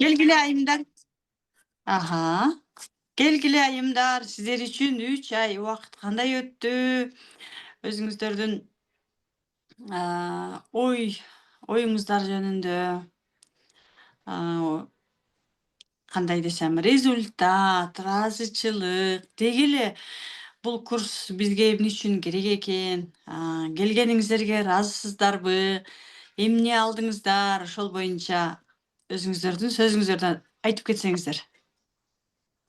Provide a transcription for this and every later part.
Gelgili ayımlar. Aha. Gelgili ayımlar. Sizler için 3 ay vakit kандай öttü? Özüңүздөрдүн ой оюңуздар жөнүндө aa, кандай десем, результат, ыраазычылык, деги эле бул курс бизге эмне үчүн керек экен, келгениңиздерге ыраазысыздарбы, эмне алдыңыздар, ошол боюнча өзүңүздөрдүн сөзүңүздөрдөн айтып кетсеңиздер.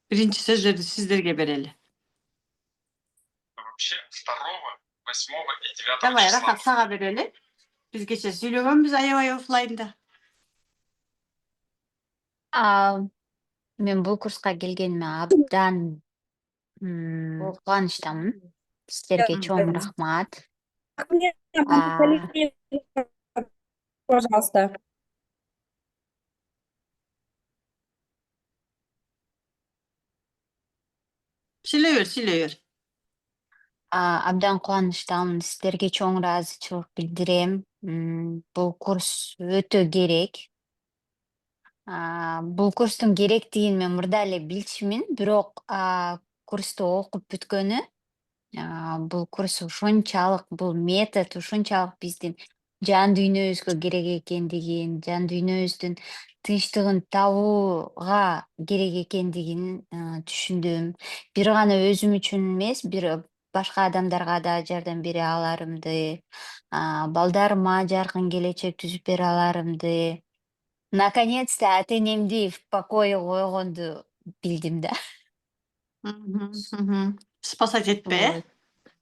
Биринчи сөздөрдү сиздерге берели. Вообще 2, 8 и 9 Давай, числа. Рахат, сага берели. Биз кечээ сүйлөгөнбүз аябай оффлайнда. Мен бул курска келгениме абдан кубанычтамын. Сиздерге чоң рахмат. Пожалуйста. Сүйлөй бер. Абдан кубанычтамын. Сиздерге чоң ыраазычылык билдирем. Бул курс өтө керек. Бул курстун керектигин мен мурда эле билчүмүн, бирок курсту окуп бүткөнү бул курс ушунчалык, бул метод ушунчалык биздин жан дүйнөбүзгө керек экендигин, жан дүйнөбүздүн тынчтыгын табууга керек экендигин түшүндүм. Бир гана өзүм үчүн эмес, бир башка адамдарга да жардам бере аларымды, балдарыма жаркын келечек түзүп бере аларымды. Наконец-то ата-энемди в покое койгонду билдим да. Спасать этпе, э? Вот.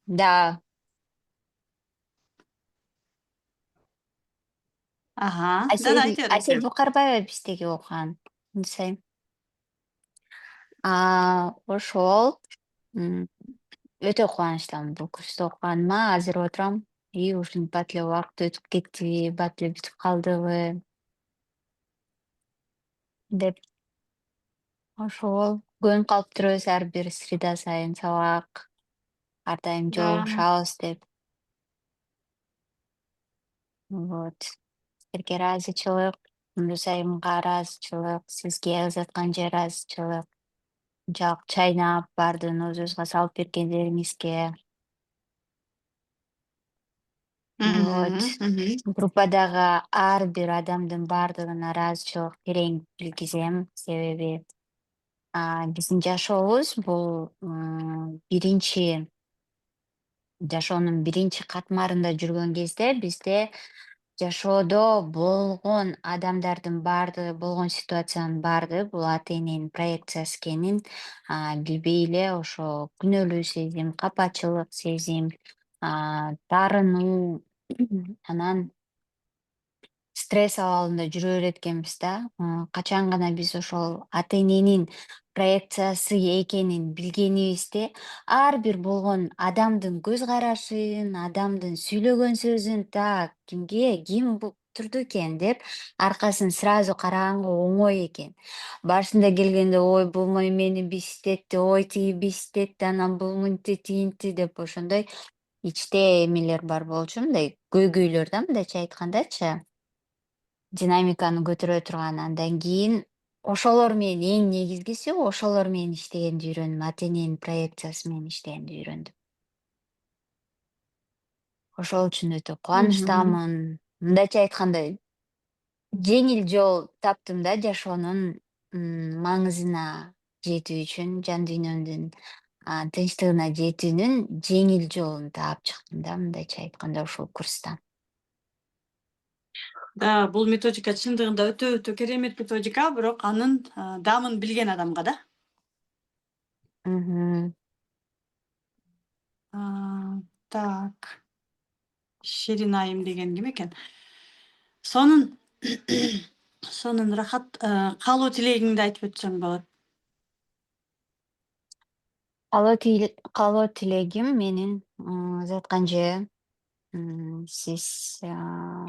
Да. Ага. Да, айта бер, айта Асель бер. Букарбаева биздеги окуган. Ынсайм. Ошол өтө кубанычтамын бул курсту окуганыма. Азыр отурам. Ушинтип бат эле убакыт өтүп кетти, бат эле бүтүп калдыбы деп. Ошол көнүп калып турбуз ар бир среда сайын сабак, ар дайым Да. жолугушабыз деп. Вот. Силерге ыраазычылык, Мундус айымга ыраазычылык, сизге Азатканжа ыраазычылык. Жак чайнап баардыгын өзүбүзгө салып бергендериңизге. Вот. Группадагы ар бир адамдын баардыгына ыраазычылык терең билгизем. Себеби биздин жашообуз бул жашоонун биринчи катмарында жүргөн кезде бизде жашоодо болгон адамдардын баардыгы, болгон ситуациянын баардыгы бул ата-эненин проекциясы экенин билбей эле ошо күнөөлүү сезим, капачылык сезим, таарынуу анан стресс абалында жүрө берет экенбиз да. Качан гана биз ошол ата-эненин проекциясы экенин билгенибизде ар бир болгон адамдын көз карашын, адамдын сүйлөгөн сөзүн так ким турду экен деп аркасын сразу караганга оңой экен. Башында келгенде ой бул мени биситетти, ой тиги биситетти, анан бул мынтти тигинти деп ошондой ичте эмелер бар болчу, мындай көйгөйлөр да, мындайча айткандачы. Динамиканы көтөрө турган. Андан кийин ошолор менен эң негизгиси ошолор менен иштегенди үйрөндүм. ата-эненин проекциясы менен иштегенди үйрөндүм. Ошол үчүн өтө кубанычтамын. Мындайча айтканда жеңил жол таптым да жашоонун маңызына жетүү үчүн, жан дүйнөмдүн тынчтыгына жетүүнүн жеңил жолун таап чыктым да, мындайча айтканда ушул курстан. Да, бул методика чындыгында өтө керемет методика, бирок анын дамын билген адамга да. Так. Ширин айым деген ким экен? Сонун сонун Рахат, каалоо тилегиңди айтып өтсөң болот. Каалоо тилегим менин Затканжы, сиз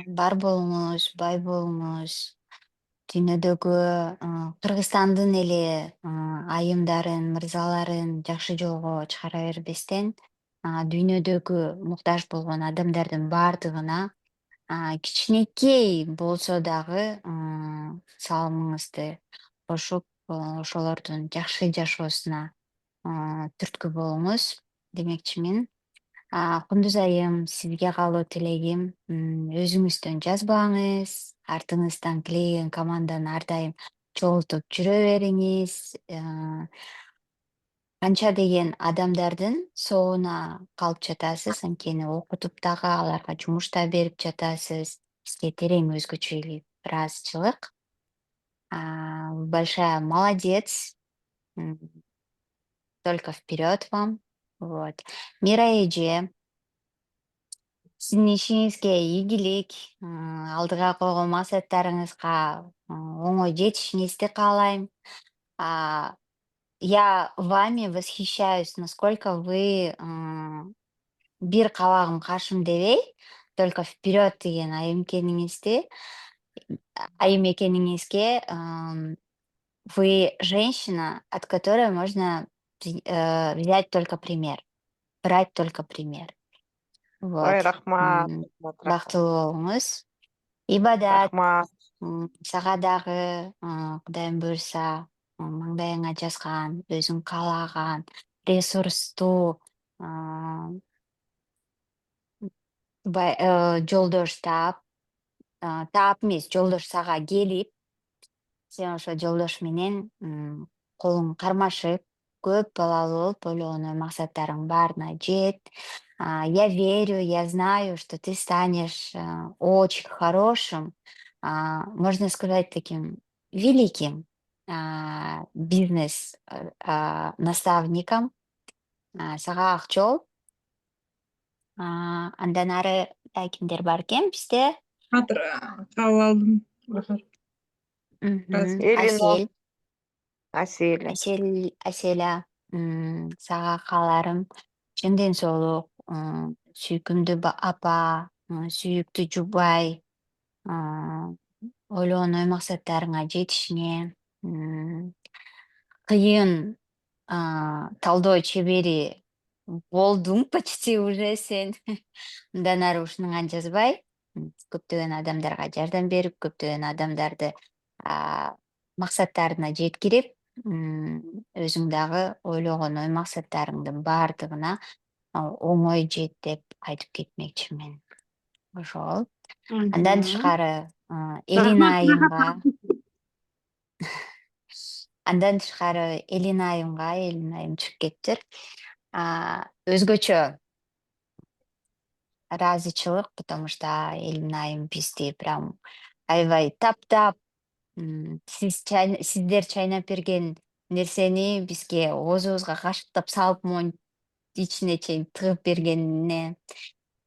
бар болуңуз, бай болуңуз, дүйнөдөгү Кыргызстандын эле айымдарын, мырзаларын жакшы жолго чыгара бербестен, дүйнөдөгү муктаж болгон адамдардын баардыгына кичинекей болсо дагы салымыңызды кошуп, ошолордун жакшы жашоосуна түрткү болуңуз демекчимин. Кундуз айым, сизге калуу тилегим, өзүңүздөн жазбаңыз, артыңыздан тилеген команданы ар дайым чогултуп жүрө бериңиз. Канча деген адамдардын соогуна калып жатасыз, анткени окутуп дагы аларга жумуш да берип жатасыз. Сизге терең өзгөчө ыраазычылык. Большая молодец. Только вперед вам. Вот. Мира эже, сиздин ишиңизге ийгилик, алдыга койгон максаттарыңызга оңой жетишиңизди каалайм. Я вами восхищаюсь, насколько вы бир кабагым каршым дебей, только вперед деген айым экениңизге вы женщина, от которой можно взять только пример, брать только пример. Ой, Вот. рахмат, Бактылуу болуңуз. Ибадат рахмат. сага дагы Кудайым буюрса маңдайыңа жазган, өзүң каалаган ресурстуу жолдош таап, таап эмес, жолдош сага келип, сен ошо жолдош менен колуң кармашып, көп балалуу болуп ойлогон максаттарыңдын баарына жет. Я верю, я знаю, что ты станешь очень хорошим, можно сказать, таким великим бизнес наставником. Сага ак жол. Андан ары кимдер бар экен бизде? Кабыл алдым. Рахмат. Элина. Асель. Асель. Аселя, сага кааларым чын ден соолук, сүйкүмдүү апа, сүйүктүү жубай, ойлогон ой максаттарыңа жетишиңе, кыйын талдоо чебери болдуң почти уже сен. Мындан ары ушунуңан жазбай, көптөгөн адамдарга жардам берип, көптөгөн адамдарды максаттарына жеткирип, өзүң дагы ойлогон ой максаттарыңдын баардыгына оңой жет деп айтып кетмекчимин. Ошол. Андан тышкары Элина айымга Элина айым чыгып кетиптир. Өзгөчө ыраазычылык, потому что Элина айым бизди прям аябай таптап, сиздер чайнап берген нерсени бизге оозубузга кашыктап салып могу ичине чейин тыгып бергенине,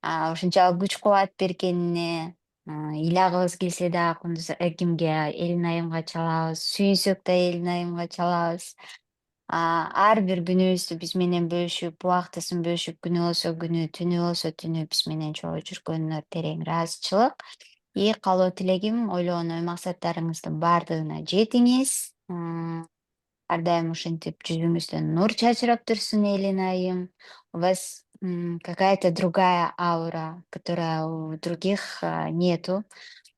ушунчалык күч кубат бергенине, ыйлагыбыз келсе дагы кимге, Элина айымга чалабыз, сүйүнсөк да Элина айымга чалабыз. Ар бир күнүбүздү биз менен бөлүшүп, убактысын бөлүшүп, күнү болсо күнү, түнү болсо түнү биз менен чогуу жүргөнүнө терең ыраазычылык. Калуу тилегим, ойлогон ой максаттарыңыздын баардыгына жетиңиз. Ар дайым ушинтип жүзүңүздөн нур чачырап турсун, Элина айым. У вас какая-то другая аура, которая у других нету.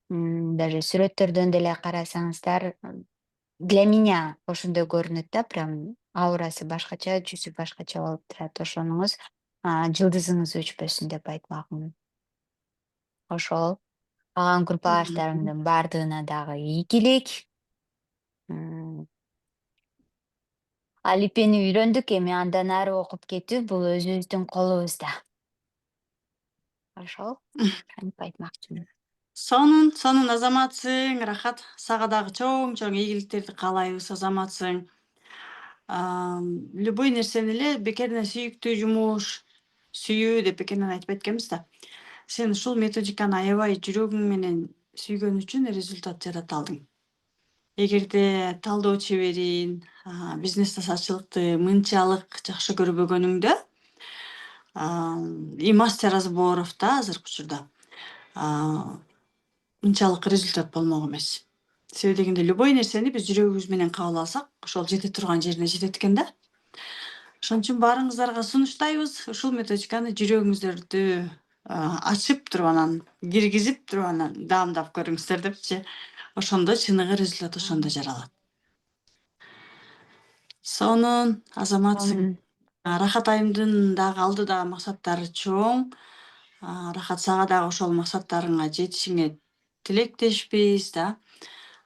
Даже сүрөттөрдөн деле карасаңыздар, для меня ошондой көрүнөт да, прям аурасы башкача, жүзү башкача болуп турат. Ошонуңуз жылдызыңыз өчпөсүн деп айтмакмын. Ошол. Калган курпалаштарымдын баардыгына дагы ийгилик. Алипени үйрөндүк, эми андан ары окуп кетүү бул өзүбүздүн колубузда. Ошол. Антип айтмакчымын. Сонун азаматсың, рахат. Сага дагы чоң ийгиликтерди каалайбыз, азаматсың. Любой нерсени эле бекеринен сүйүктүү жумуш, сүйүү деп бекеринен айтпайт экенбиз да. Сен ушул методиканы аябай жүрөгүң менен сүйгөн үчүн результат жарата алдың. Эгерде талдоо чеберин, бизнес тасачылыкты мынчалык жакшы көрбөгөнүңдө, и мастер разборов да азыркы учурда мынчалык результат болмок эмес. Себеби дегенде любой нерсени биз жүрөгүбүз менен кабыл алсак, ошол жете турган жерине жетет экен да. Ошон үчүн баарыңыздарга сунуштайбыз ушул методиканы жүрөгүңүздөрдү ачып туруп анан киргизип туруп анан даамдап көрүңүздөр депчи. Ошондо чыныгы результат ошондо жаралат. Сонун азаматсың. Рахат айымдын дагы алдыдагы максаттары чоң. Рахат сага дагы ошол максаттарыңа жетишиңе тилектешпиз да.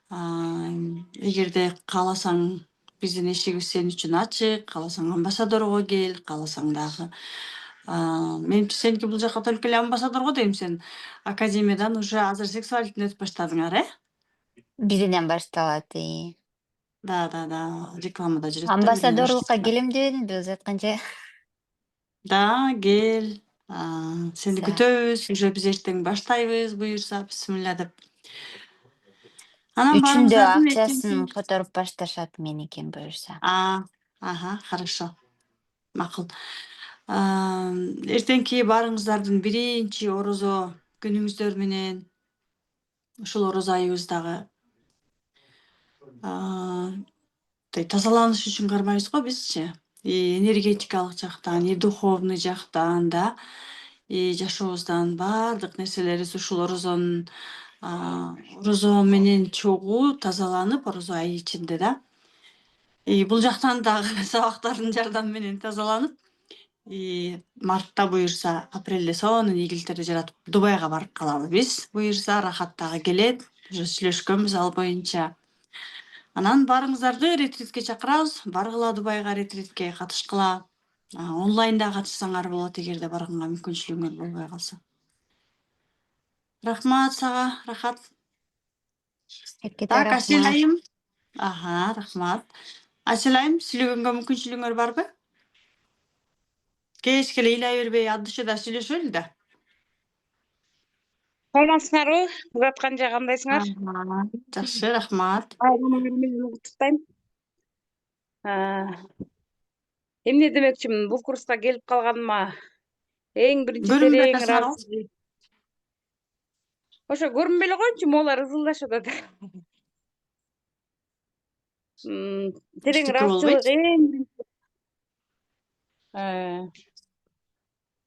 Эгерде кааласаң биздин эшигибиз сен үчүн ачык, кааласаң амбассадорго кел, кааласаң дагы. Менимче сеники бул жака только эле амбассадорго дейм, сен академиядан уже азыр сексуалдыктан өтүп баштадыңар, Биринен башталат. Да, рекламада жүрөт да. Амбассадорлукка келем дебедимби өзү айтканча? Да, кел. Сени За. күтөбүз. Уже биз эртең баштайбыз, буюрса, бисмилла деп. Анан Үчүндө баарыңыздардын акчасын которуп башташат меникин буюрса. Хорошо. Макул. Эртеңки баарыңыздардын биринчи орозо күнүңүздөр менен ушул орозо айыбыздагы тазаланыш үчүн кармайбыз го бизчи. И энергетикалык жактан, и духовный жактан да, и жашообуздан баардык нерселерибиз ушул орозонун орозо менен чогуу тазаланып, орозо айы ичинде да. И бул жактан дагы сабактардын жардамы менен тазаланып, и мартта буюрса, апрелде сонун ийгиликтерди жаратып Дубайга барып калалы биз. Буюрса, Рахат дагы келет. Уже сүйлөшкөнбүз ал боюнча. Анан баарыңыздарды ретритке чакырабыз. Баргыла Дубайга ретритке катышкыла. Онлайн да катышсаңар болот, эгерде барганга мүмкүнчүлүгүңөр болбой калса. Рахмат сага, Рахат. Эки Так, тарап. Аселайым. Рахмат. Аселайым, сүйлөгөнгө мүмкүнчүлүгүңөр барбы? Кечке эле ыйлай бербей, ат дүйшөдө сүйлөшөлү да. Саламатсыңарбы? Узатканча кандайсыңар? Жакшы, рахмат. Байрамыңар менен куттуктайм. Эмне демекчимин, бул курска келип калганыма эң биринчи Көрүнбөй терең атасыңар го. ыраазычылык. Ошо көрүнбөй эле коеюнчу, могулар ызылдашып атат. Терең Эчтеке ыраазычылык болбойт. эң биринчи.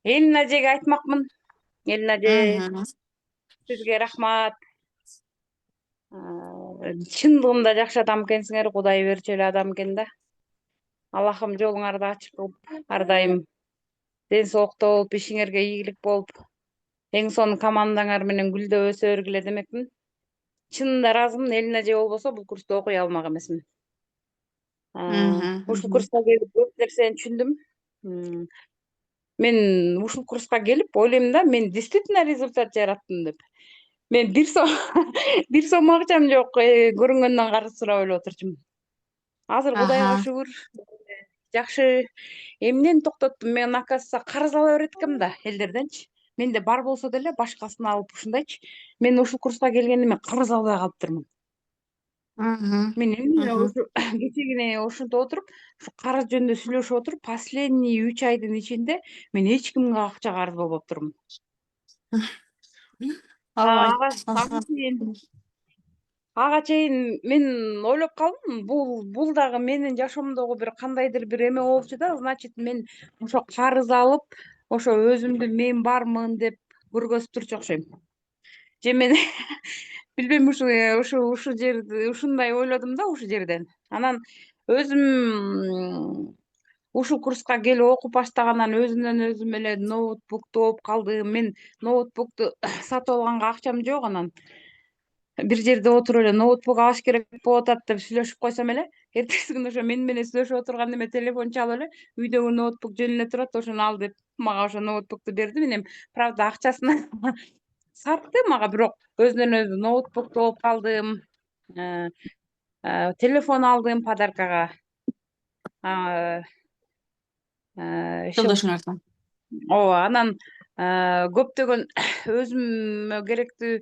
Элин ажеге айтмакмын. Элин аже, сизге рахмат. Чындыгында жакшы адам экенсиңер, Кудай берчү эле адам экен да. Аллахым жолуңарды ачык кылып, ар дайым ден соолукта болуп, ишиңерге ийгилик болуп, эң сонун командаңар менен гүлдөп өсө бергиле демекмин. Чынында ыраазымын, Элин эже болбосо бул курсту окуй алмак эмесмин. Ушул курска келип көп нерсени түшүндүм. Мен ушул курска келип ойлойм да, мен действительно результат жараттым деп. Мен бир сом акчам жок, көрүнгөндөн карыз сурап эле отурчумун. Азыр Кудайга шүгүр, жакшы. Эмнени токтоттум? Мен, оказывается, карыз ала берет экенмин да элдерденчи. Менде бар болсо деле башкасын алып ушундайчы. Мен ушул курска келгенде мен карыз албай калыптырмын. Мен эмне ушу кечегине ушинтип отуруп, ушу карыз жөнүндө сүйлөшүп отуруп, последний 3 айдын ичинде мен эч кимге акча карыз болбоптурмун. Ага чейин мен ойлоп калдым, бул дагы менин жашоомдогу бир кандайдыр бир эме болчу да, значит, мен ошо карыз алып, ошо өзүмдү мен бармын деп көргөзүп турчу окшойм. Же мен билбейм, ушу жерди ушундай ойлодум да ушул жерден. Анан өзүм ушул курска келип окуп баштагандан өзүмдөн өзүм эле ноутбукту алып калдым. Мен ноутбукту сатып алганга акчам жок, анан бир жерде отуруп эле ноутбук алыш керек болуп атат деп сүйлөшүп койсом эле, эртеси күнү ошо мени менен сүйлөшүп отурганда эме телефон чалып эле, үйдөгү ноутбук жөн эле турат, ошону ал деп мага ошо ноутбукту берди. Мен правда акчасын сатты мага, бирок өзүнөн өзү ноутбукту алып калдым. Телефон алдым подаркага. Жолдошуңардан. Ооба, анан көптөгөн өзүмө керектүү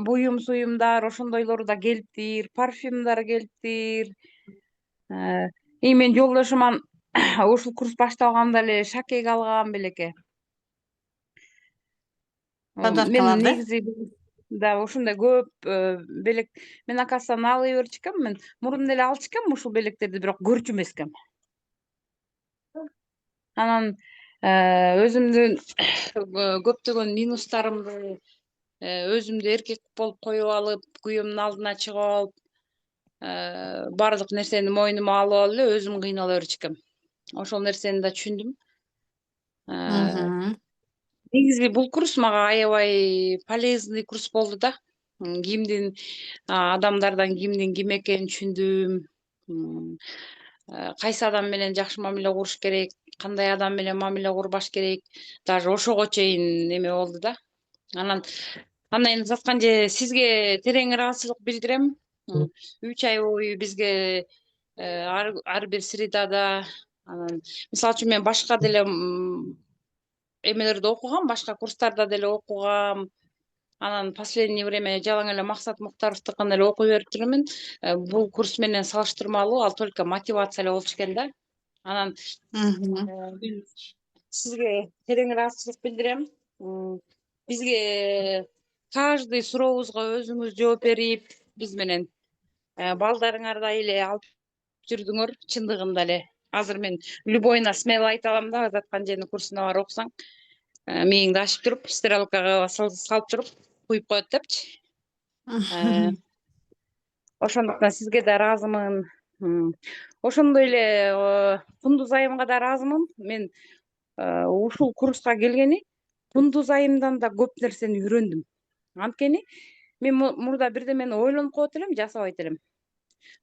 буюм суюмдар, ошондойлор да келиптир, парфюмдар келиптир. И мен жолдошуман ушул курс башталганда эле шакек алгам белеке. Подаркалар Мен да? негизи да ушундай көп белек мен, оказывается, алый берчү экенмин. Мен мурун эле алчу экенмин ушул белектерди, бирок көрчү эмес экенмин. Анан Өзүмдүн көптөгөн минустарымды өзүмдү эркек болуп коюп алып, күйөөмдүн алдына чыгып алып, баардык нерсени мойнума алып алып эле өзүм кыйнала берчүкөм. Ошол нерсени да түшүндүм. Негизи бул курс мага аябай полезный курс болду да. Кимдин адамдардан кимдин ким экенин түшүндүм. Кайсы адам менен жакшы мамиле куруш керек, кандай адам менен мамиле курбаш керек, даже ошого чейин неме болду да. Анан заткан же сизге терең ыраазычылык билдирем. 3 ай бою бизге ар бир средада, анан мисалы үчүн мен башка деле эмелерде окугам, башка курстарда деле окугам. Анан последнее время жалаң эле Максат Муктаровдукун эле окуй берип жүрмүн. Бул курс менен салыштырмалуу ал только мотивация эле болчу экен да. Анан мен сизге терең ыраазычылык билдирем. Бизге каждый сурообузга өзүңүз жооп берип, биз менен балдарыңардай эле алып жүрдүңөр, чындыгында эле. Азыр мен любойуна смело айта алам да, Затканженин курсуна барып окусаң, мээңди ачып туруп, стрелкага салып туруп, куюп коет депчи. Ошондуктан сизге да ыраазымын. Ошондой эле Кундуз айымга да ыраазымын. Мен ушул курска келгени Кундуз айымдан да көп нерсени үйрөндүм. Анткени мен мурда бирдемени ойлонуп коет элем, жасабайт элем.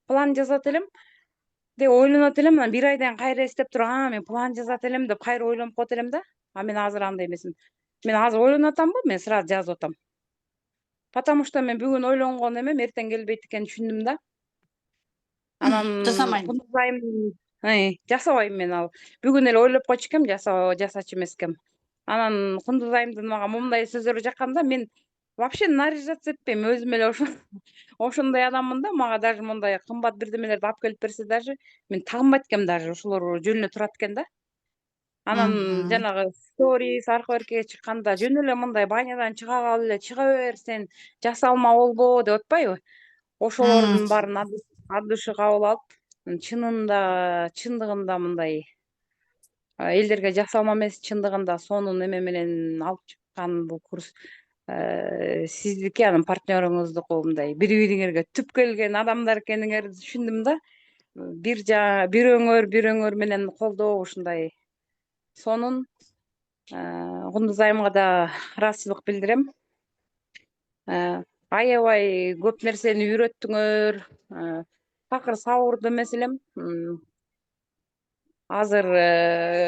План жазат элем, де ойлонот элем, анан 1 айдан кайра эстеп туруп, мен план жазат элем деп кайра ойлонуп коет элем да. А мен азыр андай эмесмин. Мен азыр ойлонуп атамбы, мен сразу жазып атам. Потому что мен бүгүн ойлонгон эмем эртең келбейт экенин түшүндүм да. Анан Жасамайм. Кундуз айым жасабайм мен ал. Бүгүн эле ойлоп койчу экем, жасачу эмес экем. Анан Кундуз айымдын мага мындай сөздөрү жакканда мен вообще наряжаться этпейм, өзүм эле ошондой адаммын да. Мага даже мындай кымбат бирдемелерди алып келип берсе даже мен тагынбайт экем, даже ошолор жөнүнө турат экен да. Анан жанагы сторис арка-беркеге чыкканда жөн эле мындай банядан чыга калып эле чыга бер, сен жаса алма болбо деп атпайбы? Ошолордун баарын от души кабыл алып, чындыгында мындай элдерге жаса алма эмес, чындыгында сонун эме менен алып чыккан бул курс сиздики, анан партнерыңыздыкы, мындай бири-бириңерге түп келген адамдар экениңерди түшүндүм да. Бирөөңөр менен колдоо ушундай сонун. Кундуз айымга да ыраазычылык билдирем. Аябай көп нерсени үйрөттүңөр. Такыр сабырдуу эмес элем. Азыр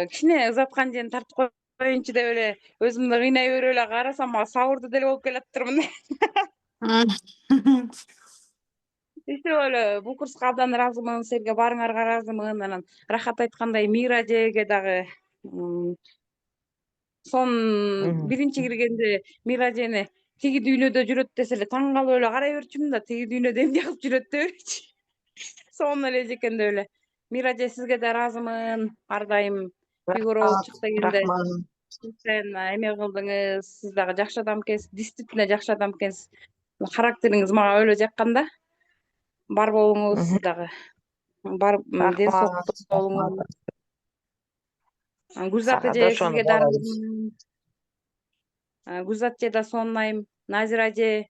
кичине Затканжени тартып коеюнчу деп эле өзүмдү кыйнай берип эле карасам, сабырдуу деле болуп келатырмын. Иши эле бул курска абдан ыраазымын, силерге баарыңарга ыраазымын. Анан Рахат айткандай Мира эжеге дагы биринчи киргенде Мира эжени тиги дүйнөдө жүрөт десе эле таң калып эле карай берчүмүн да, тиги дүйнөдө эмне кылып жүрөт дебечи. Сонун эле эже экен деп эле. Мира эже, сизге да ыраазымын. Ар дайым фигура болуп чык дегенде сен эме кылдыңыз, сиз дагы жакшы адам экенсиз, действительно жакшы адам экенсиз. Характериңиз мага өлө жаккан да. Бар болуңуз, сиз дагы. Бар ден соолукта болуңуз. Гүлзат эже, сизге да ыраазымын. Гүлзат эже да сонун. Назира эже,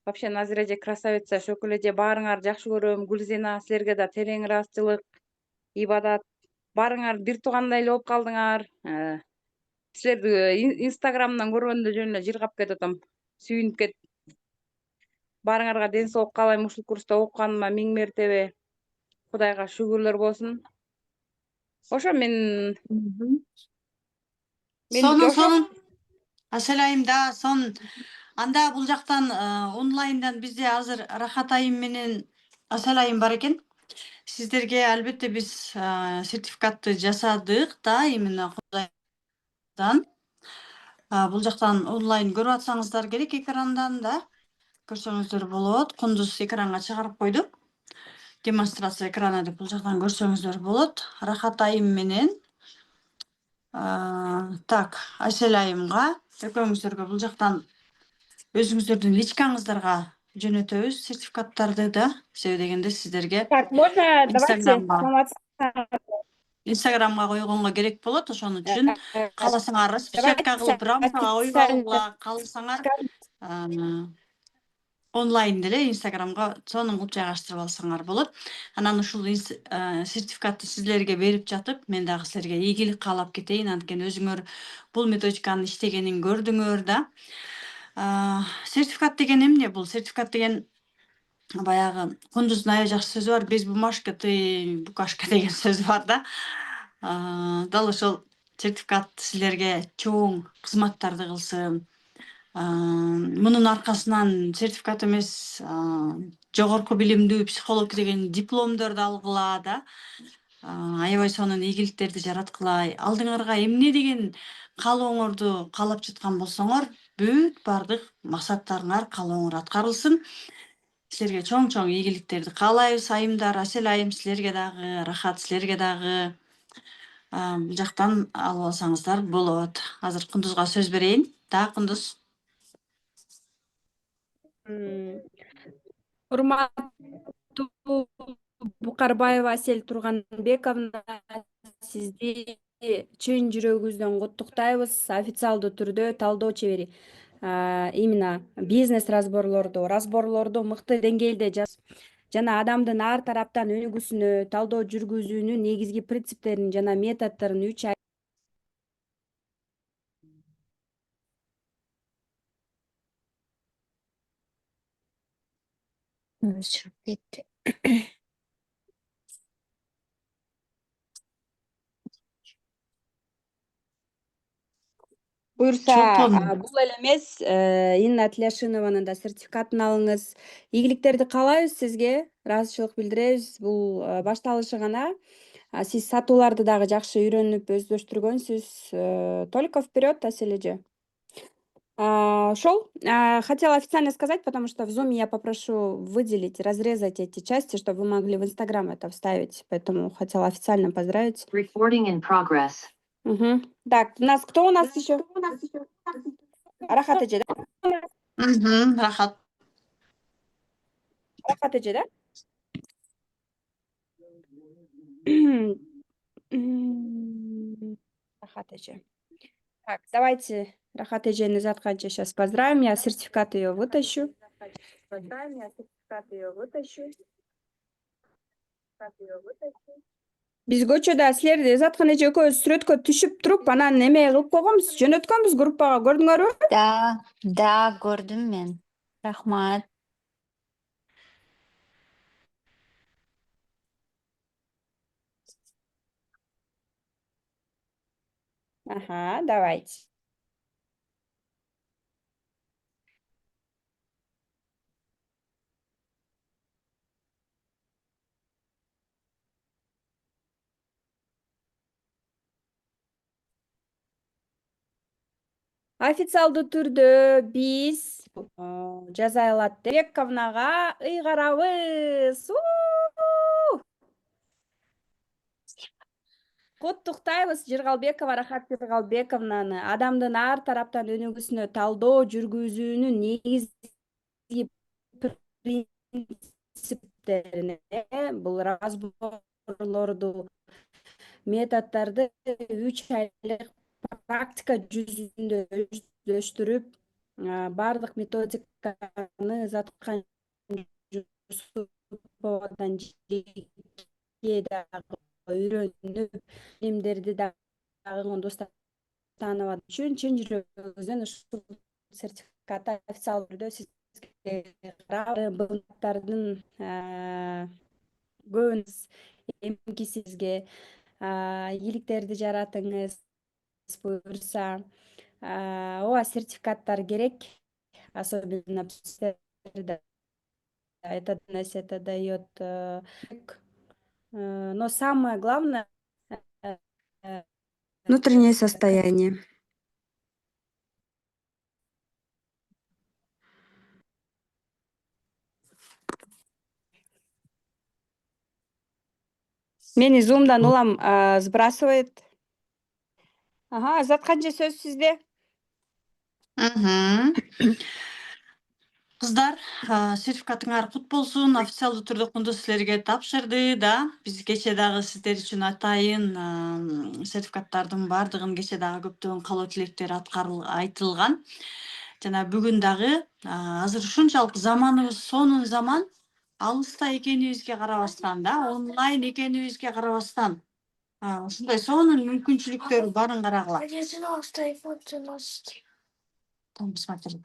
вообще Назира эже красавица, Шөкүл эже, баарыңарды жакшы көрөм. Гүлзина, силерге да терең ыраазычылык. Ибадат, баарыңар бир туугандай эле болуп калдыңар. Силерди Инстаграмдан көргөндө жөн эле жыргап кетип атам. Сүйүнүп кетип. Баарыңарга ден соолук каалайм. Ушул курста окуганыма 1000 мертебе. Кудайга шүгүрлөр болсун. Ошо мен Сонун. Аселайым да сонун. Анда бул жактан онлайндан бизде азыр Рахат айым менен Аселайым бар экен. Сиздерге албетте биз сертификатты жасадык да, именно Кудайдан. Бул жактан онлайн көрүп атсаңыздар керек, экрандан да көрсөңүздөр болот. Кундуз экранга чыгарып койду. Демонстрация экраны деп бул жактан көрсөңүздөр болот. Рахат айым менен так, Аселайымга экөөңүздөргө бул жактан өзүңүздөрдүн личкаңыздарга жөнөтөбүз сертификаттарды да. Себеби дегенде сиздерге Так, можно, давайте, Инстаграмга Инстаграмга койгонго керек болот. Ошон үчүн кааласаңар распечатка кылып рамкага коюп алууга кааласаңар онлайн деле Инстаграмга сонун кылып жайгаштырып алсаңар болот. Анан ушул сертификатты силерге берип жатып, мен дагы силерге ийгилик каалап кетейин. Анткени өзүңөр бул методиканын иштегенин көрдүңөр да. Сертификат деген эмне? Бул сертификат деген баягы кундуздун аябай жакшы сөзү бар. Без бумажка ты букашка деген сөзү бар да. Дал ошол сертификат силерге чоң кызматтарды кылсын. Мунун аркасынан сертификат эмес, жогорку билимдүү психолог деген дипломдорду алгыла да. Аябай сонун ийгиликтерди жараткыла. Алдыңарга эмне деген каалооңорду каалап жаткан болсоңор, бүт бардык максаттарыңар, каалооңор аткарылсын. Силерге чоң ийгиликтерди каалайбыз. Айымдар, Асел айым силерге дагы, Рахат силерге дагы бул жактан алып алсаңыздар болот. Азыр Кундузга сөз берейин. Да, Кундуз. Урматтуу Букарбаева Асель Турганбековна, сизди чын жүрөгүбүздөн куттуктайбыз. Официалдуу түрдө талдоо чебери. Именно бизнес разборлорду мыкты деңгээлде жана адамдын ар тараптан өнүгүүсүнө, талдоо жүргүзүүнүн негизги принциптерин жана методдорун 3 ай Өчүрүп кетти. Буюрса, Чолпон. бул эле эмес, Инна Тляшинованын да сертификатын алыңыз. Ийгиликтерди каалайбыз сизге, ыраазычылык билдиребиз. Бул башталышы гана. Сиз сатууларды дагы жакшы үйрөнүп, өздөштүргөнсүз. Только вперед, Асель эже. Ошол. Хотела официально сказать, потому что в Zoom я попрошу выделить, разрезать эти части, чтобы вы могли в Инстаграм это вставить. Поэтому хотела официально поздравить. Recording in progress. Так, кто у нас еще? Рахат эже, да? Рахат. Рахат эже, да? Рахат эже. Так, давайте Рахат эжени затканча сейчас поздравим. Я сертификат ее вытащу. Биз көчөдө силерди Заткан эже экөөбүз сүрөткө түшүп туруп, анан эме кылып койгонбуз, жөнөткөнбүз группага. Көрдүңөрбү? Да, көрдүм мен. Рахмат. Ага, давайте. Официалдуу түрдө биз жаза алат Бековнага ыйгарабыз. Куттуктайбыз Жыргалбекова Рахат Жыргалбековнаны адамдын ар тараптан өнүгүүсүнө талдоо жүргүзүүнүн негизги принциптерине, бул разборлорду, методдорду 3 айлык практика жүзүндө өздөштүрүп, бардык методиканы Заткан Жусуповадан жеке дагы үйрөнүп, билимдерди дагы Кундуз үчүн чын жүрөгүбүздөн ушул сертификатты официалдуу түрдө сизге караптардын көбүн эмки сизге ийгиликтерди жаратыңыз. Буюрса, ооба сертификаттар керек, особенно это дает, но самое главное внутреннее состояние. Мени Zoom'дан улам сбрасывает. Ага, Заткан же сөз сизде. Кыздар, сертификатыңар кут болсун. Официалдуу түрдө Кундуз силерге тапшырды да. Биз кече дагы сиздер үчүн атайын сертификаттардын бардыгын кече дагы көптөгөн каалоо тилектер айтылган. Жана бүгүн дагы азыр ушунчалык заманыбыз сонун заман, алыста экенибизге карабастан да, онлайн экенибизге карабастан, ушундай сонун мүмкүнчүлүктөр барын карагыла. Там посмотри.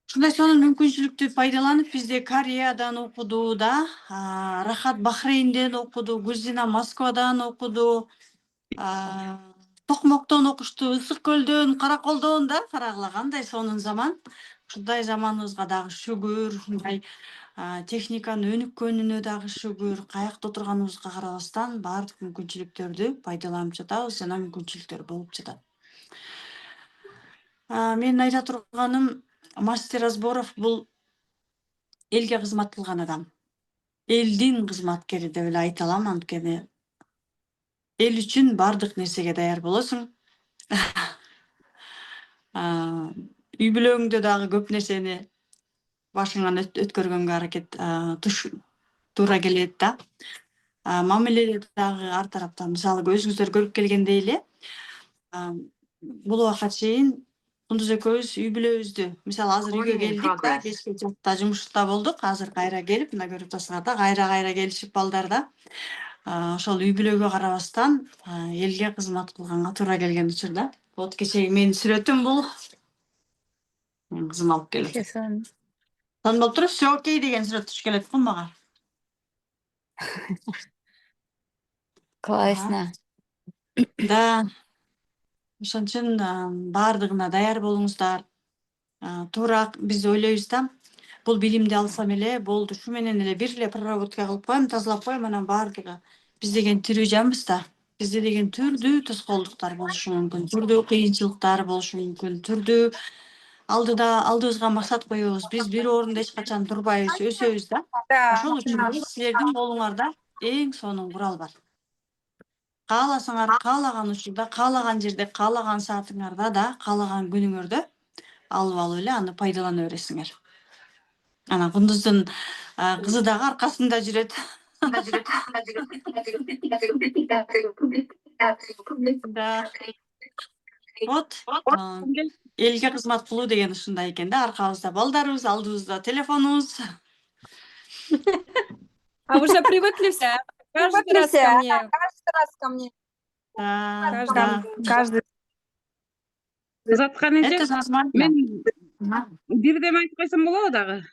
Ушундай сонун мүмкүнчүлүктү пайдаланып, бизде Кореядан окуду да, Рахат Бахрейнден окуду, Гүлзина Москвадан окуду, Токмоктон окушту, Ысык көлдөн, Караколдон да, карагыла кандай сонун заман. Ушундай заманыбызга дагы шүгүр, ушундай техниканын өнүккөнүнө дагы шүгүр, каякта отурганыбызга карабастан баардык мүмкүнчүлүктөрдү пайдаланып жатабыз жана мүмкүнчүлүктөр болуп жатат. Менин айта турганым, мастер Разборов бул элге кызмат кылган адам. Элдин кызматкери деп эле айта алам, анткени эл үчүн баардык нерсеге даяр болосуң. Үй бүлөңдө дагы көп нерсени башыңан өткөргөнгө аракет туура келет да. Мамиледе дагы ар тараптан, мисалы өзүңүздөр көрүп келгендей эле, бул убакка чейин Кундуз экөөбүз үй бүлөбүздү, мисалы азыр үйгө келдик да, кечке жакта жумушта болдук, азыр кайра келип, мына көрүп турасыңар да, кайра келишип балдар да. Ошол үй бүлөгө карабастан элге кызмат кылганга туура келген учурда. Вот кечеги менин сүрөтүм бул. Мен кызым алып келди. Танып туруп, все окей деген сүрөт түшүп келет го мага. Классно. Да. Ошон үчүн баардыгына даяр болуңуздар. Туура биз ойлойбуз да, бул билимди алсам эле болду, ушу менен эле бир эле проработка кылып коем, тазалап коем, анан баардыгы. Биз деген тирүү жанбыз да. Бизде деген түрдүү тоскоолдуктар болушу мүмкүн, түрдүү кыйынчылыктар болушу мүмкүн, түрдүү алдыбызга максат коебуз. Биз бир орунда эч качан турбайбыз, өсөбүз да. Ошол үчүн силердин колуңарда эң сонун курал бар. Кааласаңар, каалаган учурда, каалаган жерде, каалаган саатыңарда да, каалаган күнүңөрдө алып эле аны пайдалана бересиңер. Анан Кундуздун кызы дагы аркасында жүрөт. Да. Вот, элге кызмат кылуу деген ушундай экен да, аркабызда балдарыбыз, алдыбызда телефонубуз. А вы же привыкли все. Каждый раз ко мне. Каждый Узаткан эже, Это нормально. мен бирдеме айтып койсом болобу дагы?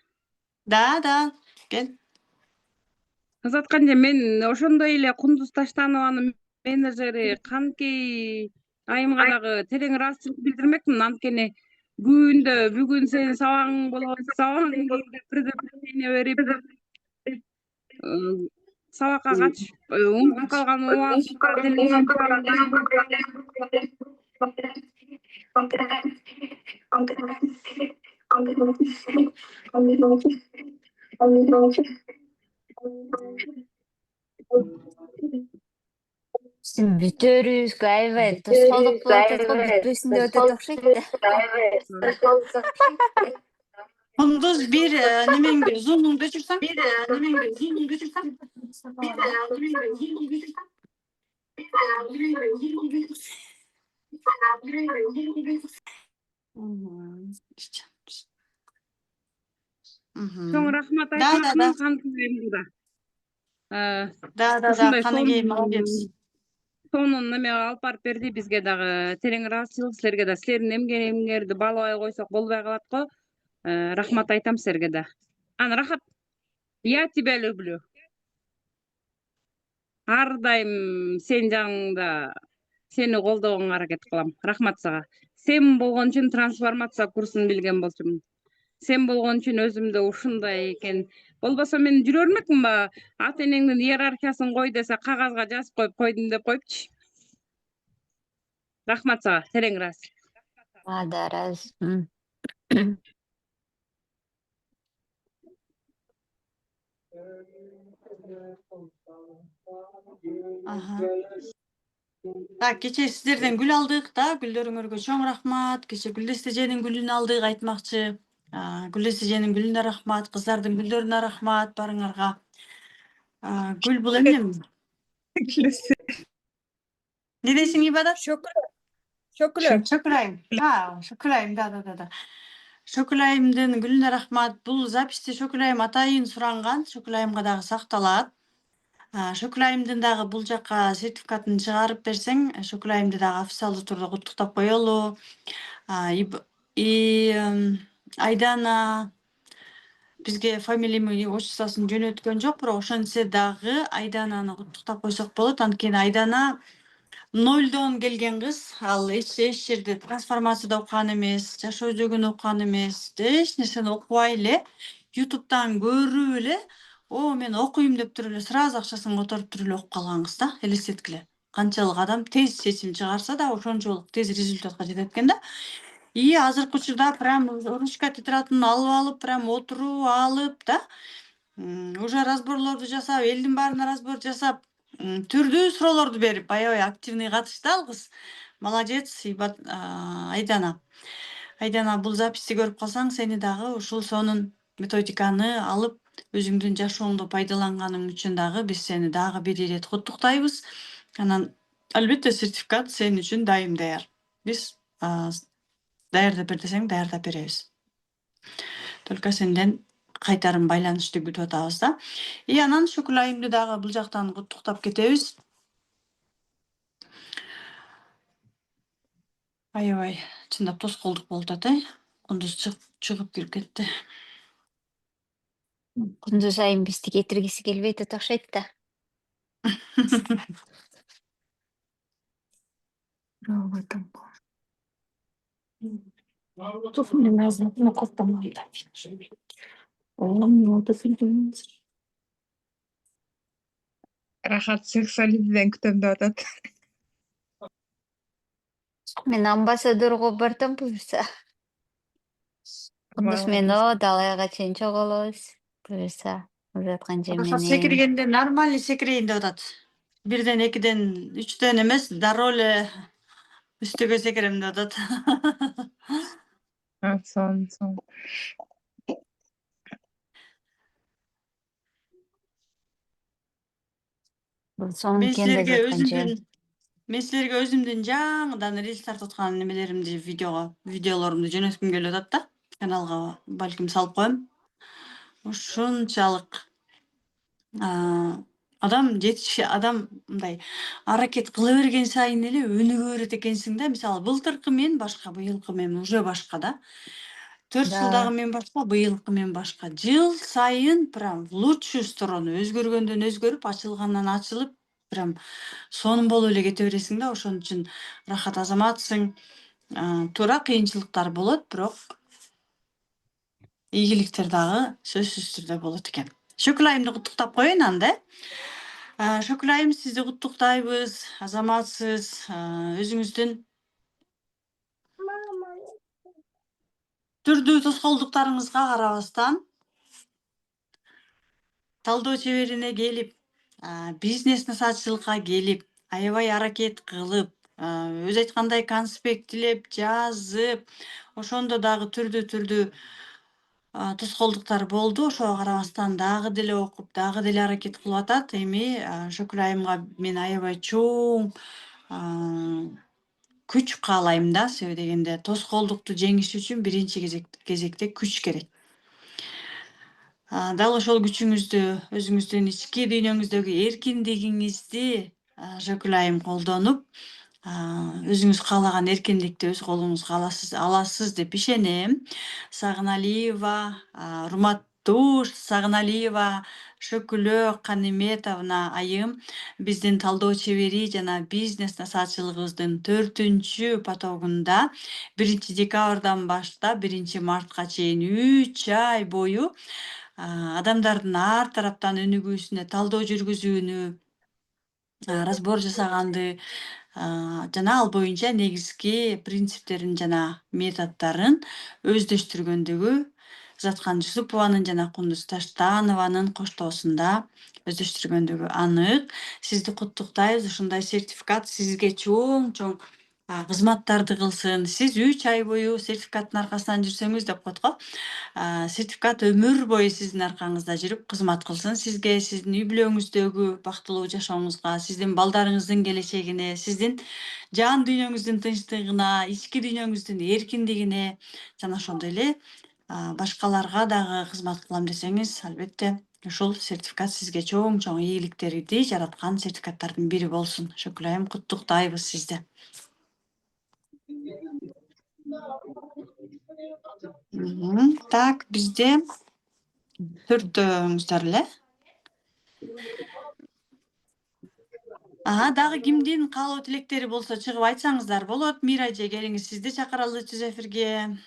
Да, кел. Узаткан эже, мен ошондой эле Кундуз Таштанованын менеджери Канкей айымга дагы терең ыраазычылык билдирмекмин, анткени бүгүн сенин сабагың болот, сабагың кийинде предупреждение берип, сабакка катышып унутуп калган убагында Биздин бүтөөрүбүзгө аябай тоскоолдук болуп атат го, бүтпөсүн деп атат окшойт да. Кундуз бир немеңди, зумуңду өчүрсөң. чоң рахмат Да. айтмакмын Канкей айымга да. Да, Каныгей, молодец. Сонун неме алып барып берди бизге дагы. Терең ыраазычылык силерге да. Силердин эмгегиңерди баалабай койсок болбой калат го. Рахмат айтам силерге да. Рахат, я тебя люблю. Ар дайым сен жагыңда сени колдогонго аракет кылам. Рахмат сага. Сен болгон үчүн трансформация курсун билген болчумун. Сен болгон үчүн өзүмдө ушундай экен. Болбосо мен жүрө бермекмин ба? Ата энеңдин иерархиясын кой десе, кагазга жазып коюп койдум деп коюпчу. Рахмат сага, терең ыраазычылык. Да, раз. Так, кече сиздерден гүл алдык да, гүлдөрүңөргө чоң рахмат. Кече Гүлдестеженин гүлүн алдык айтмакчы. Гүл эженин гүлүнө рахмат, кыздардын гүлдөрүнө рахмат барыңарга. Гүл бул эмне? Не дейсиң, Ибадат? Шөкүлө. Шөкүлайым. Шөкүлайым, да. Шөкүлайымдын гүлүнө рахмат. Бул записьте Шөкүлайым атайын суранган. Шөкүлайымга дагы сакталат. Шөкүлайымдын дагы бул жакка сертификатын чыгарып берсең, Шөкүлайымды дагы официалдуу турда куттуктап коелу. Айдана бизге фамилияны отчествосын жөнөткөн жок, бирок ошентсе дагы Айдананы куттуктап койсок болот. Анткени Айдана нольдон келген кыз. Ал эч жерде трансформацияда окуган эмес, жашоо жөгүн окуган эмес, эч нерсени окубай эле ютубтан көрүп эле мен окуйм деп туруп эле сразу акчасын которуп туруп эле окуп калган кыз да. Элестеткиле. Канчалык адам тез чечим чыгарса да ошончолук тез результатка жетет экен да. И азыркы учурда прям ручка тетрадын алып прям отуруп алып да. Уже разборлорду жасап, элдин баарына разбор жасап, түрдүү суроолорду берип, аябай активный катышты ал кыз. Молодец, Айдана. Айдана, бул записти көрүп калсаң, сени дагы ушул сонун методиканы алып, өзүңдүн жашооңдо пайдаланганың үчүн дагы биз сени дагы бир ирет куттуктайбыз. Анан албетте сертификат сен үчүн дайым даяр. Биз даярдап бер десең, даярдап беребиз. Только сенден кайтарым байланышты күтүп атабыз да. Анан Шөкүлайымды дагы бул жактан куттуктап кетебиз. Аябай чындап тоскоолдук болуп атат, Кундуз чыгып кирип кетти. Кундуз айым бизди кетиргиси келбей атат окшойт да. Рахат сексуализмден күтөм деп атат. Мен амбассадорго бардым буюрса. Кундуз менен далайга чейин чогулобуз. Буюрса, узаткан жер Рахат менен. секиргенде нормальный секирейин деп атат. 1ден 2ден 3ден эмес, дароо эле үстүгө секирем деп атат. Сон. Бул сонун кенде жаткан жер. Мен силерге өзүмдүн жаңыдан рилс тартып аткан немелеримди видеолорумду жөнөткүм келип атат да. Каналга балким салып коем. Ушунчалык адам мындай аракет кыла берген сайын эле өнүгө берет экенсиң да. Мисалы былтыркы мен башка, быйылкы мен уже башка да. 4 жылдагы мен башка, быйылкы мен башка. Жыл сайын прям в лучшую сторону өзгөргөндөн өзгөрүп, ачылгандан ачылып, прям сонун болуп эле кете бересиң да. Ошон үчүн рахат азаматсың. Туура кыйынчылыктар болот, бирок ийгиликтер дагы сөзсүз түрдө болот экен. Шөкүлайымды куттуктап коеюн анда. Шөкүлайым, сизди куттуктайбыз, азаматсыз, өзүңүздүн түрдүү тоскоолдуктарыңызга карабастан талдоо чеберине келип, бизнес насаатчылыкка келип, аябай аракет кылып, өзү айткандай конспектилеп, жазып, ошондо дагы түрдүү тоскоолдуктар болду. Ошого карабастан дагы деле окуп, дагы деле аракет кылып атат. Эми Шөкүлайымга мен аябай чоң күч каалайм да. Себеби дегенде тоскоолдукту жеңиш үчүн биринчи кезекте күч керек. Дал ошол күчүңүздү, өзүңүздүн ички дүйнөңүздөгү эркиндигиңизди Шөкүлайым колдонуп, өзүңүз каалаган эркиндикти өз колуңузга аласыз деп ишенем. Сагыналиева, урматтуу Сагыналиева Шөкүлө Каниметовна айым биздин талдоо чебери жана бизнес насаатчылыгыбыздын 4 потогунда 1 декабрдан баштап 1 мартка чейин 3 ай бою адамдардын ар тараптан өнүгүүсүнө талдоо жүргүзүүнү, разбор жасаганды жана ал боюнча негизги принциптерин жана методдорун өздөштүргөндүгү Заткан Жусупованын жана Кундуз Таштанованын коштоосунда өздөштүргөндүгү анык. Сизди куттуктайбыз. Ушундай сертификат сизге чоң кызматтарды кылсын. Сиз 3 ай бою сертификаттын аркасынан жүрсөңүз деп коет го. Сертификат өмүр бою сиздин аркаңызда жүрүп кызмат кылсын сизге, сиздин үй бүлөңүздөгү бактылуу жашооңузга, сиздин балдарыңыздын келечегине, сиздин жан дүйнөңүздүн тынчтыгына, ички дүйнөңүздүн эркиндигине жана ошондой эле башкаларга дагы кызмат кылам десеңиз, албетте ушул сертификат сизге чоң ийгиликтерди жараткан сертификаттардын бири болсун. Шөкүл айым, куттуктайбыз сизди. Так, бизде төртөөңүздөр эле. Дагы кимдин каалоо тилектери болсо чыгып айтсаңыздар болот. Мира эже, келиңиз, сизди чакыралы түз эфирге.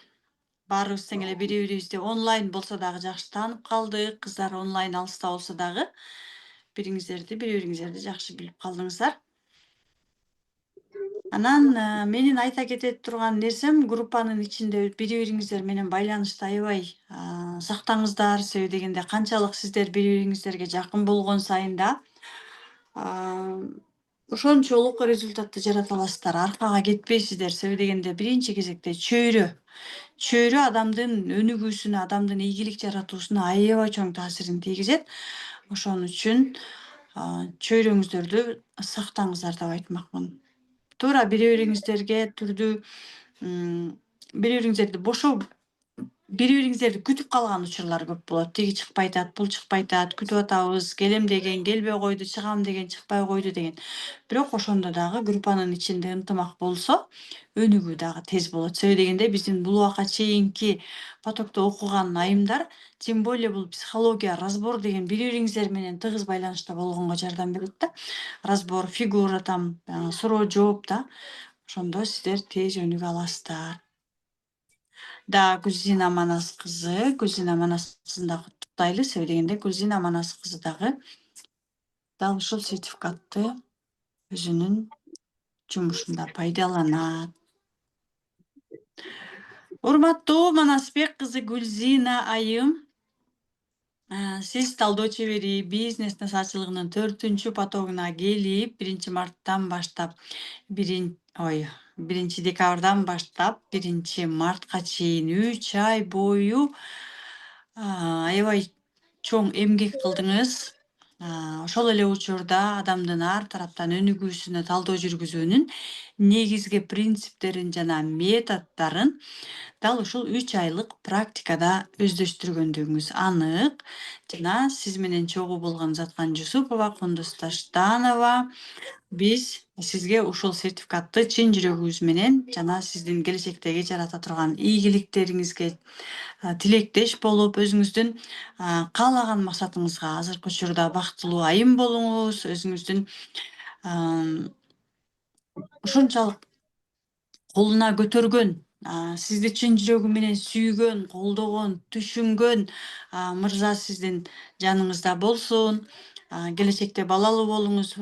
Баарыбыз тең эле бири бирибизди онлайн болсо дагы жакшы таанып калдык. Кыздар онлайн алыста болсо дагы бири бириңиздерди жакшы билип калдыңыздар. Анан менин айта кетет турган нерсем, группанын ичинде бири бириңиздер менен байланышты аябай сактаңыздар. Себеби дегенде канчалык сиздер бири бириңиздерге жакын болгон сайын да ошончолук результатты жарата аласыздар. Аркага кетпейсиздер. Себеби дегенде биринчи кезекте чөйрө адамдын өнүгүүсүнө, адамдын ийгилик жаратуусуна аябай чоң таасирин тийгизет. Ошон үчүн чөйрөңүздөрдү сактаңыздар деп айтмакмын. Туура бири бириңиздерге бири бириңиздерди күтүп калган учурлар көп болот. Тиги чыкпай атат, бул чыкпай атат, күтүп атабыз, келем деген келбей койду, чыгам деген чыкпай койду деген. Бирок ошондо дагы группанын ичинде ынтымак болсо, өнүгүү дагы тез болот. Себеби дегенде биздин бул убакка чейинки потокто окуган айымдар, тем более бул психология, разбор деген бири бириңиздер менен тыгыз байланышта болгонго жардам берет да. Разбор, фигура там, суроо жооп да. Ошондо сиздер тез өнүгө аласыздар. Гүлзина Манас кызы да куттуктайлы. Себеби дегенде Гүлзина Манас кызы дагы дал ушул сертификатты өзүнүн жумушунда пайдаланат. Урматтуу Манасбек кызы Гүлзина айым, сиз талдоо чебери бизнес насаатчылыгынын 4-чү потогуна келип, 1-марттан баштап 1 декабрдан баштап 1-мартка чейин 3 ай бою аябай чоң эмгек кылдыңыз. Ошол эле учурда адамдын ар тараптан өнүгүүсүнө талдоо жүргүзүүнүн негизги принциптерин жана методдорун дал ушул 3 айлык практикада өздөштүргөндүгүңүз анык. Жана сиз менен чогуу болгон Заткан Жусупова, Кундуз Таштанова, биз сизге ушул сертификатты чын жүрөгүбүз менен жана сиздин келечектеги жарата турган ийгиликтериңизге тилектеш болуп, өзүңүздүн каалаган максатыңызга азыркы учурда бактылуу айым болуңуз, өзүңүздүн ушунчалык колуна көтөргөн, сизди чын жүрөгү менен сүйгөн, колдогон, түшүнгөн мырза сиздин жаныңызда болсун. Келечекте балалуу болуңуз.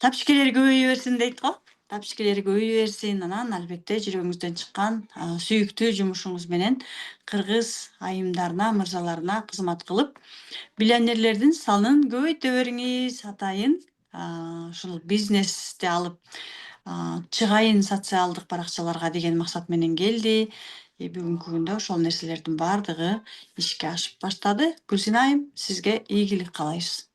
Тапшикелери көбөйө берсин дейт го. Тапшикелери көбөйө берсин. Анан албетте жүрөгүңүздөн чыккан сүйүктүү жумушуңуз менен кыргыз айымдарына, мырзаларына кызмат кылып, миллионерлердин санын көбөйтө бериңиз атайын. Ушул бизнести алып чыгайын социалдык баракчаларга деген максат менен келди. Бүгүнкү күндө ошол нерселердин баардыгы ишке ашып баштады. Гүлзина айым, сизге ийгилик каалайбыз.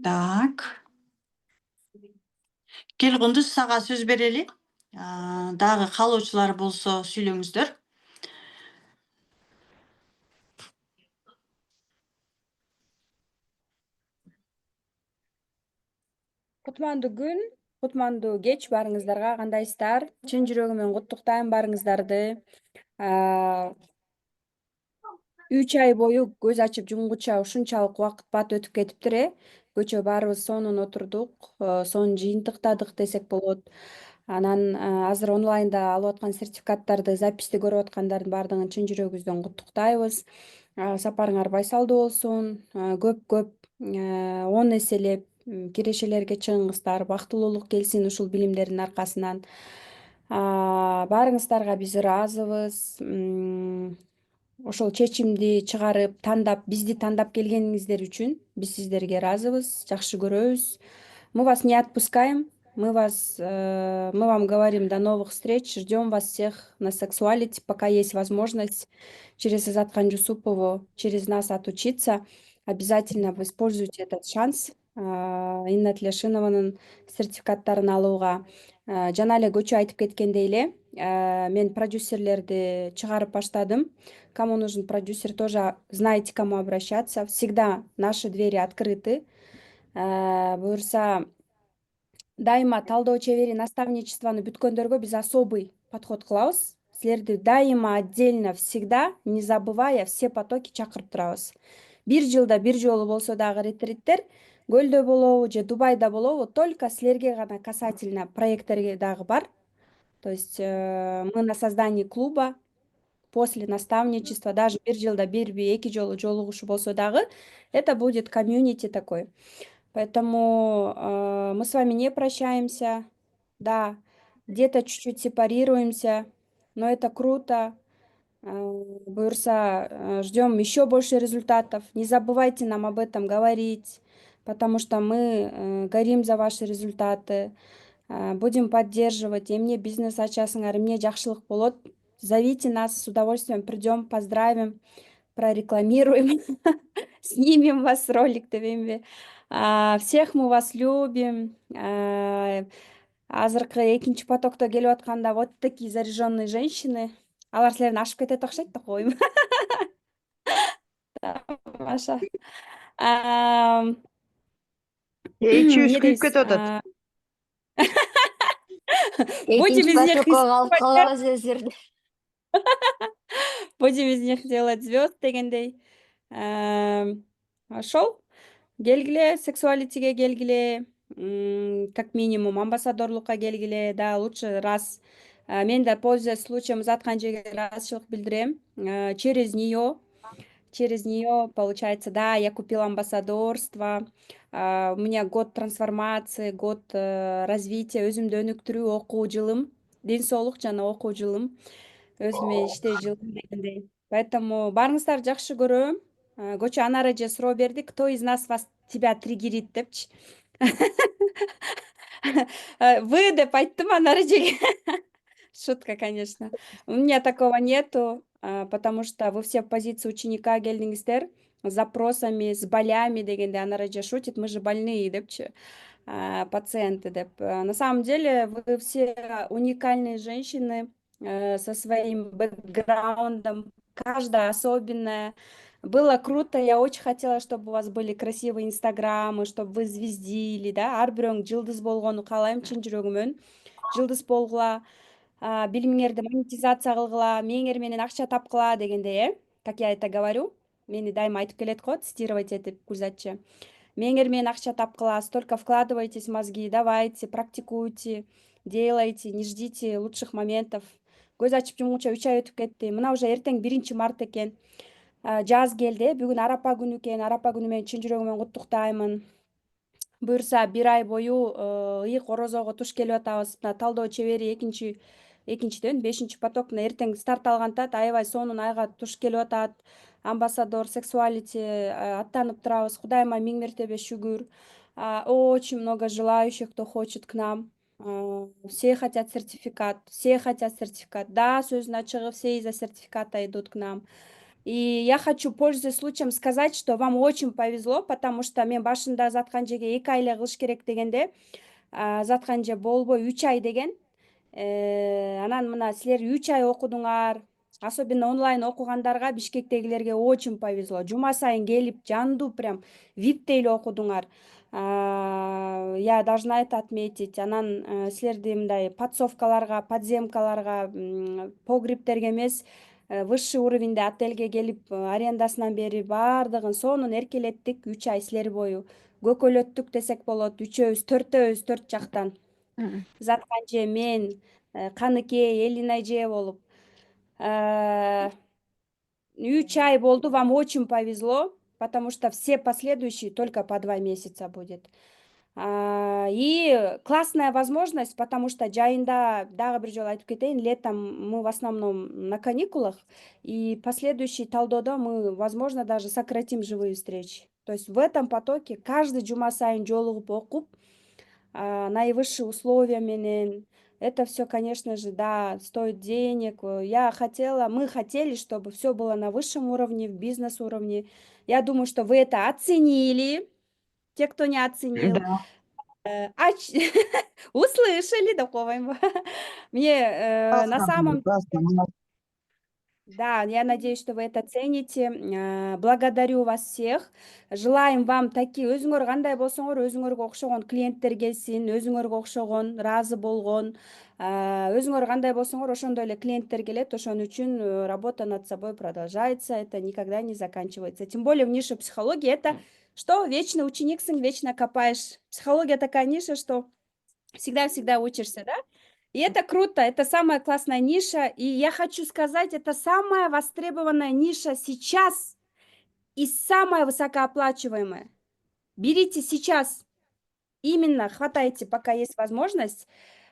Так. Кундуз, сага сөз берели. Дагы каалоочулар болсо сүйлөңүздөр. Кутмандуу күн, кутмандуу кеч баарыңыздарга. Кандайсыздар? Чын жүрөгүмөн куттуктайм баарыңыздарды. 3 ай бою көз ачып жумгуча ушунчалык убакыт бат өтүп кетиптир. Көчө баарыбыз сонун отурдук, сонун жыйынтыктадык десек болот. Анан азыр онлайнда алып аткан сертификаттарды записти көрүп аткандардын баардыгын чын жүрөгүбүздөн куттуктайбыз. Сапарыңар байсалдуу болсун. Көп он эселеп кирешелерге чыгыңыздар. Бактылуулук келсин ушул билимдердин аркасынан. Баарыңыздарга биз ыраазыбыз. ошол чечимди чыгарып, тандап, бизди тандап келгениңиздер үчүн биз сиздерге ыраазыбыз, жакшы көрөбүз. Мы вас не отпускаем. Мы вам говорим до новых встреч. Ждем вас всех на сексуалити, пока есть возможность через Азатхан Жусупову, через нас отучиться. Обязательно вы используйте этот шанс. Инна Тлешинованын сертификаттарын алууга. Жана эле көчү айтып кеткендей эле, мен продюсерлерди чыгарып баштадым. Кому нужен продюсер, тоже знаете, к кому обращаться. Всегда наши двери открыты. Буюрса дайыма талдоо чебери наставничествону бүткөндөргө биз особый подход кылабыз. Силерди дайыма отдельно всегда, не забывая, все потоки чакырып турабыз. Бир жылда бир жолу болсо дагы ретриттер Көлдө болобу же Дубайда болобу, только силерге гана касательно проекттерге дагы бар. То есть мы на создании клуба после наставничества, даже бир жылда бирби эки жолу жолугушуу болсо дагы, это будет комьюнити такой. Поэтому мы с вами не прощаемся. Да, где-то чуть-чуть сепарируемся, но это круто. Буюрса, ждем еще больше результатов. Не забывайте нам об этом говорить, потому что мы горим за ваши результаты. Будем поддерживать. Эмне бизнес ачасыңар, эмне жакшылык болот. Зовите нас, с удовольствием придем, поздравим, прорекламируем, снимем вас ролик дебеймби. Всех мы вас любим. Азыркы экинчи потокто келип атканда вот такие заряженные женщины. Алар силердин ашып кетет окшойт да коюм. Маша. Эки үч эмне күйүп дейбиз? кетип атат. Будем Экинчи из них потокко калып калабыз эсерде. будем из них делать звезд дегендей. Ошол келгиле, сексуалитиге келгиле, как минимум амбассадорлукка келгиле, да, лучше раз. Мен да, пользуясь случаем, Заткан эжеге ыраазычылык билдирем. Через нее, получается, да, я купила амбассадорство, у меня год трансформации, год развития, өзүмдү өнүктүрүү окуу жылым, ден соолук жана окуу жылым, өзүмө иштөө жылым дегендей. Поэтому барыңыздар, жакшы көрөм. Көчө Анар эже суроо берди, кто из нас тебя триггерит депчи. Вы деп айттым Анар эжеге. Шутка, конечно. У меня такого нету, потому что вы все в позиции ученика келдиңиздер, с запросами, с болями дегенде Анар эже шутит, мы же больные депчи, пациенты деп. На самом деле вы все уникальные женщины со своим бэкграундом, каждая особенная. Было круто, я очень хотела, чтобы у вас были красивые инстаграмы, чтобы вы звездили, да, ар бирөөң жылдыз болгону каалайм чын жүрөгүмөн. Жылдыз болгула, билимиңерди монетизация кылгыла, мээңер менен акча тапкыла дегендей, как я это говорю. Мени дайыма айтып келет го, цитировать этип Гүлзатчы. Мээңер менен акча тапкыла, столько вкладывайтесь в мозги, давайте, практикуйте, делайте, не ждите лучших моментов. Көз ачып жумгуча 3 ай өтүп кетти. Мына уже эртең 1-март экен. Жаз келди. Бүгүн Арапа күнү экен. Арапа күнү менен чын жүрөгүмөн куттуктаймын. Буюрса 1 ай бою ыйык орозого туш келип атабыз. Мына талдоо чебери экинчиден 5 поток эртең старт алгантат, аябай сонун айга туш келип атат. Амбассадор, сексуалити аттанып турабыз. Кудайыма 1000 мертебе шүгүр. Очень много желающих, кто хочет к нам. Все хотят сертификат, все хотят сертификат. Да, сөзүнүн ачыгы, все из-за сертификата идут к нам. И я хочу, пользуясь случаем, сказать, что вам очень повезло, потому что мен башында Заткан эжеге 2 ай эле кылыш керек дегенде, Заткан эже болбой 3 ай деген. Анан мына силер 3 ай окудуңар. Особенно онлайн окугандарга, Бишкектегилерге очень повезло. Жума сайын келип, жандуу прям VIP эле окудуңар. Я должна это отметить. Анан силерди мындай подсовкаларга, подземкаларга, погребтерге эмес, высший уровеньде отельге келип, арендасынан бери баардыгын сонун эркелеттик 3 ай силер бою. Көкөлөттүк десек болот, үчөөбүз, төртөөбүз, 4 жактан. Заткан эже, мен, Каныкей, Элина эже болуп. 3 ай болду, вам очень повезло, потому что все последующие только по 2 месяца будет. И классная возможность, потому что жайында дагы бир жолу айтып кетейин, летом мы в основном на каникулах, и последующий талдоодо мы, возможно, даже сократим живые встречи. То есть в этом потоке каждый жума сайын жолугуп окуп, наивысшие условия менен. Это все, конечно же, да, стоит денег. Мы хотели, чтобы все было на высшем уровне, в бизнес-уровне. Я думаю, что вы это оценили. Те, кто не оценил, Да. услышали, да, коем. Мне на самом Да, я надеюсь, что вы это цените. Благодарю вас всех. Желаем вам такие өзүңөр кандай болсоңор, өзүңөргө окшогон клиенттер келсин, өзүңөргө окшогон, ыраазы болгон, өзүңөр кандай болсоңор, ошондой эле клиенттер келет. Ошон үчүн работа над собой продолжается. Это никогда не заканчивается. Тем более в нише психологии это что? Вечно учениксың, вечно копаешь. Психология такая ниша, что всегда-всегда учишься, да? И это круто, это самая классная ниша. И я хочу сказать, это самая востребованная ниша сейчас и самая высокооплачиваемая. Берите сейчас, именно хватайте, пока есть возможность,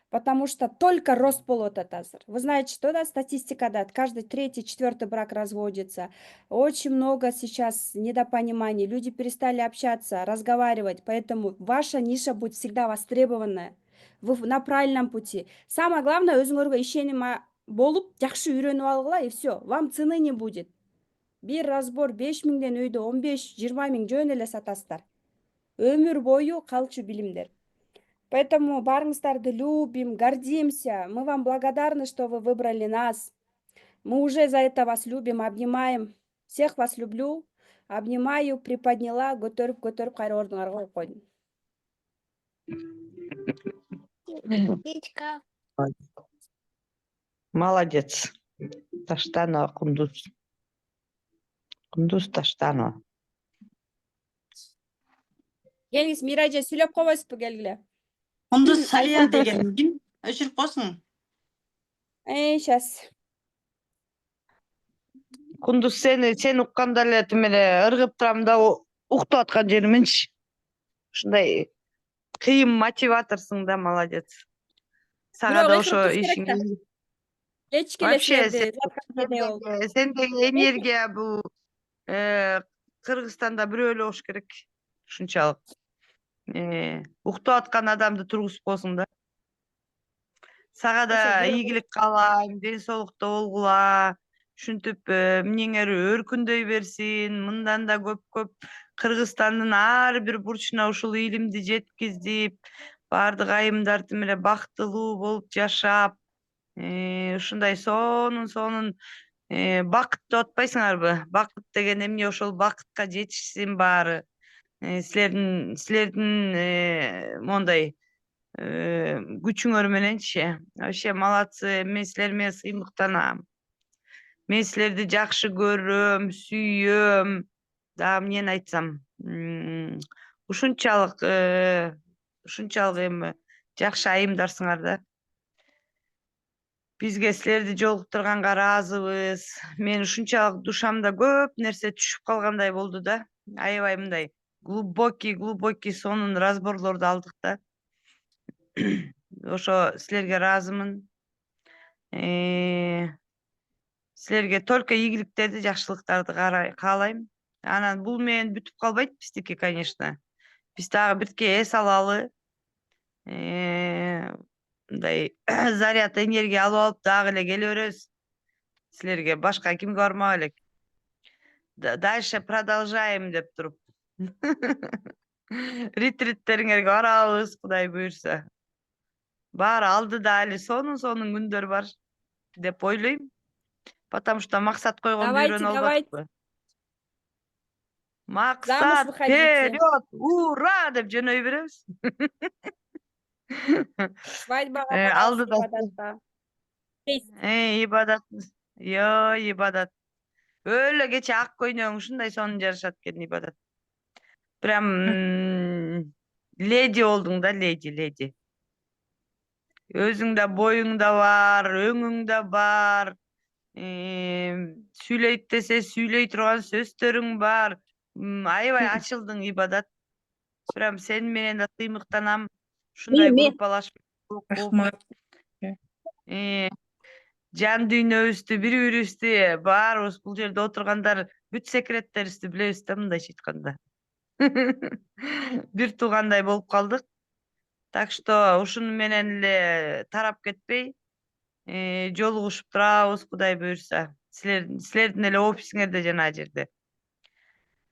потому что только рост болот атасыр. Вы знаете, что да, статистика, да, каждый третий, четвертый брак разводится. Очень много сейчас недопониманий, люди перестали общаться, разговаривать, поэтому ваша ниша будет всегда востребованная. Вы на правильном пути. Самое главное, өзүңөргө ишеним болуп, жакшы үйрөнүп алгыла, и все, вам цены не будет. Бир разбор 5.000 үйдө 15-20 миң жөн эле сатасыздар. Өмүр бою калчу билимдер. Поэтому барыңыздарды любим, гордимся. Мы вам благодарны, что вы выбрали нас. Мы уже за это вас любим, обнимаем. Всех вас люблю. Обнимаю, приподняла, көтөрүп кайра ордуңарга коюп койдум. Петька. Молодец. Таштанова Кундуз. Кундуз Таштанова. Келиңиз, Мира эже сүйлөп койбойсузбу, келгиле. Кундуз Салия деген ким? Өчүрүп койсуң. Сейчас. Кундуз сени укканда эле тим эле ыргып турам да уктуп аткан жерименчи. Ушундай кыйын мотиваторсуң да, молодец. Сага Бирок да ыкырып ошо туруш керек ишиңе да. Кечке эле вообще силерди сендеги энергия бул Кыргызстанда бирөө эле болуш керек. Ушунчалык. Уктуп аткан адамды тургузуп койсуң да. Сага да ийгилик каалайм, ден соолукта болгула. Ушинтип эмнеңер өркүндөй берсин. Мындан да көп Кыргызстандын ар бир бурчуна ушул илимди жеткизип, баардык айымдар тим эле бактылуу болуп жашап, ушундай сонун бакыт деп атпайсыңарбы? Бакыт деген эмне? Ошол бакытка жетишсин баары. Силердин мондай күчүңөр мененчи. Вообще молодцы. Мен силер менен сыймыктанам. Мен силерди жакшы көрөм, сүйөм. Да, эмнени айтсам, ушунчалык эми жакшы айымдарсыңар да. Бизге силерди жолуктурганга ыраазыбыз. Мен ушунчалык душамда көп нерсе түшүп калгандай болду да. Аябай мындай глубокий сонун разборлорду алдык да. Ошо силерге ыраазымын. Силерге только ийгиликтерди, жакшылыктарды каалайм. Анан бул менен бүтүп калбайт биздики, конечно. Биз дагы бирке эс алалы. Мындай заряд энергия алып алып дагы эле келе беребиз. Силерге башка кимге бармак элек. Дальше продолжаем деп туруп. Ретриттериңерге барабыз, Кудай буйрса. Баары алдыда эле сонун күндөр бар деп ойлойм. Потому что максат койгонду үйрөнүп албадыкпы? Максат вперед! Ура! деп жөнөй беребиз. Свадьбага Алдыда. ибадатка. Ибадат. Ибадат. Өлө кече ак көйнөң ушундай сонун жарышат экен, ибадат. Прям леди болдуң да, леди. Өзүң да боюң да бар, өңүң да бар. Сүйлөйт десе сүйлөй турган сөздөрүң бар. Аябай ачылдың, ибадат. Прям сен менен да тыймыктанам. Ушундай Мен. группалашып окуп, Рахмат. жан дүйнөбүздү, бири-бирибизди баарыбыз бул жерде отургандар бүт секреттерибизди билебиз да, мындайча айтканда. Бир туугандай болуп калдык. Так что ушуну менен эле тарап кетпей, жолугушуп турабыз, Кудай буюрса. Силердин эле офисиңерде жана жерде.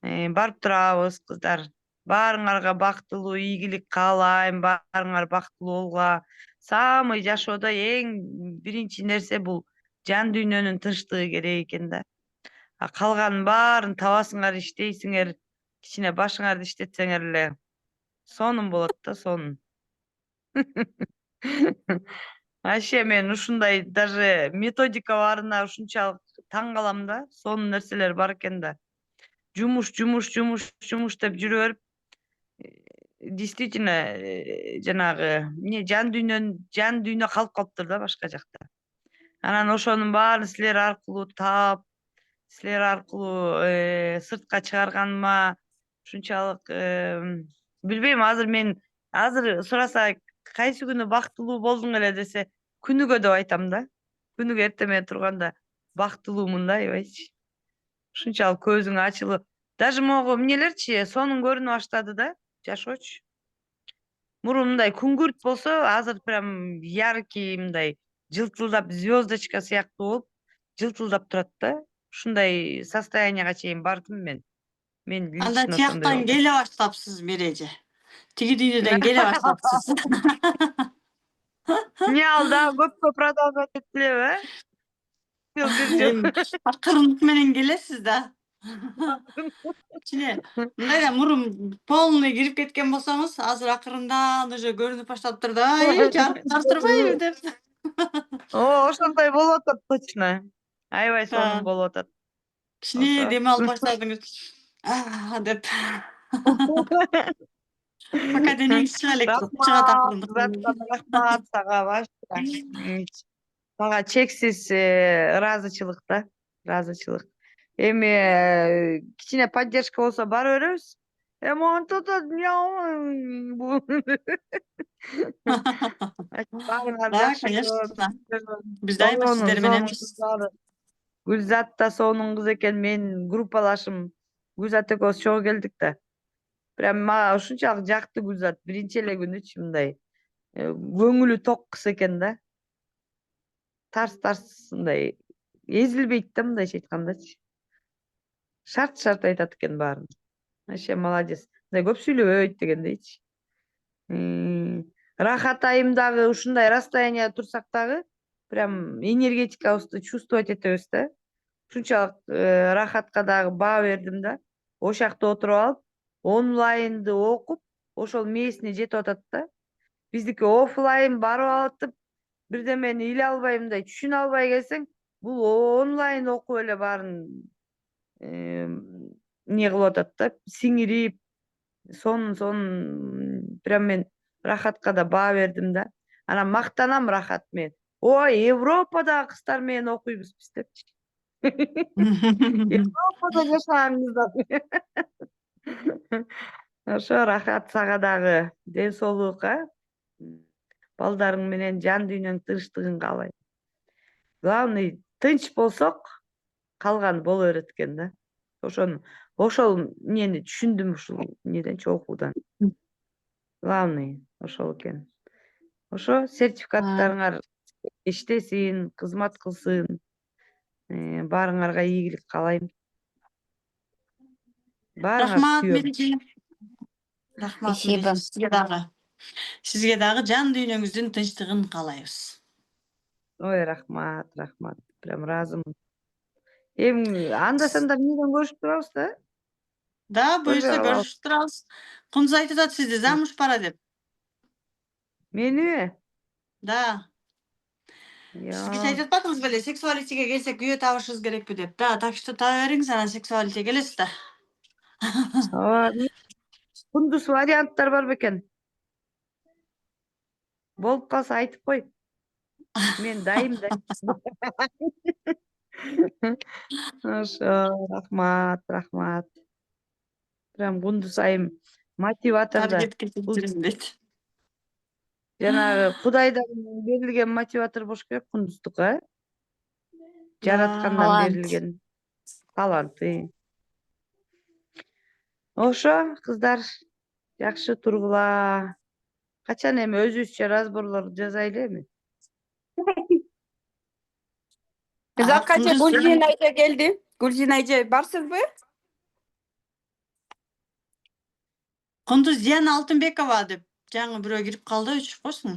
Барып турабыз, кыздар. Баарыңарга бактылуу ийгилик каалайм, баарыңар бактылуу болгула. Самый жашоодо эң биринчи нерсе бул жан дүйнөнүн тынчтыгы керек экен да. Калганын баарын табасыңар, иштейсиңер, кичине башыңарды иштетсеңер эле сонун болот да, сонун. Вообще мен ушундай даже методика барына ушунчалык таң калам да, сонун нерселер бар экен да. Жумуш деп жүрө берип, действительно жанагы жан дүйнө калып калыптыр да башка жакта. Анан ошонун баарын силер аркылуу таап, силер аркылуу сыртка чыгарганыма ушунчалык билбейм, азыр сураса кайсы күнү бактылуу болдуң эле десе, күнүгө деп айтам да. Күнүгө эртеме турганда бактылуумун да, аябайчы. Ушунчалык көзүң ачылып, даже могу эмнелерчи сонун көрүнө баштады да, жашоочу. Мурун мындай күңгүрт болсо, азыр прям яркий мындай жылтылдап звездочка сыяктуу болуп, жылтылдап турат да. Ушундай состоянияга чейин бардым мен. Мен Анда лично сондай тияктан болдум. келе баштапсыз Миреже. Тиги дүйнөдөн келе баштапсыз. Эмне алда көпкө продолжать этилеби, бир жыл. Акырындык менен келесиз да. Кичине мындай да мурун полный кирип кеткен болсоңуз, азыр акырындан уже көрүнүп баштаптыр да. Жарыктар турбайбы деп. Ошондой болуп атат точно. Аябай сонун болуп атат. Кичине дем алып баштадыңыз. Деп. Пока денеңиз чыга элек, чыгат акырындык. Рахмат сага, сага чексиз ыраазычылык да, ыраазычылык. Эми кичине поддержка болсо бара беребиз. Монтип атат, Да, конечно. Биз дайыма сиздер мененбиз. Гүлзат да сонун кыз экен, мен группалашым Гүлзат экөөбүз чогуу келдик да. Прям мага ушунчалык жакты Гүлзат, биринчи эле күнүчү мындай көңүлү ток кыз экен да. Тарс мындай эзилбейт да, мындайча айткандачы. Шарт айтат экен баарын. Вообще молодец. Мындай көп сүйлөбөйт дегендейчи. Рахат айым дагы ушундай расстоянияда турсак дагы прям энергетикабызды чувствовать этебиз да. Ушунчалык Рахатка дагы баа бердим да. Ошол жакта отуруп алып, онлайнды окуп, ошол мээсине жетип атат да. Биздики офлайн барып атып, бирдемени иле албай, мындай түшүнө албай келсең, бул онлайн окуп эле баарын эмне кылып атат да, сиңирип, сонун прям мен Рахатка да баа бердим да. Анан мактанам Рахат мен. Ой, Европадагы кыздар менен окуйбуз биз депчи. Европада жашагаңыздар. Ошо Рахат, сага дагы ден соолук, балдарың менен жан дүйнөң тынчтыгын каалайм. Главный тынч болсок, калганы боло берет экен да. Ошол эмнени түшүндүм ушул эмнеденчи, окуудан. Главный ошол экен. Ошо сертификаттарыңар иштесин, кызмат кылсын. Баарыңарга ийгилик каалайм. Рахмат Сүйөм. Миреже. Рахмат Спасибо. Миреже, сизге дагы. Сизге дагы жан дүйнөңүздүн тынчтыгын каалайбыз. Ой, рахмат. Прям разымын. Эми анда санда эмнеден көрүшүп турабыз да? Да, буюрса Көрүшүп көрүшүп турабыз. Кундуз айтып атат сизди замуж пора деп. Мени? Да. Сизге айтып атпадыңыз беле, сексуалитиге келсек күйөө табышыбыз керекпи деп. Да, так что таба бериңиз, анан сексуалитиге келесиз да. Кундуз варианттар бар бекен. Болуп калса айтып кой. Мен дайым да. Ошо, рахмат. Прям Кундуз айым мотиваторда. Таргетке жетирем дейт. Жанагы Кудайдан берилген мотиватор болуш керек Кундуздука. Жараткандан Талант. берилген талант. Ошо кыздар жакшы тургула. Качан эми өзүбүзчө разборлор жазайлы эми. Закача Кундуз Гүлзина эже келди. Гүлзина эже барсызбы? Кундуз Диана Алтынбекова деп жаңы бирөө кирип калды, өчүрүп койсуң.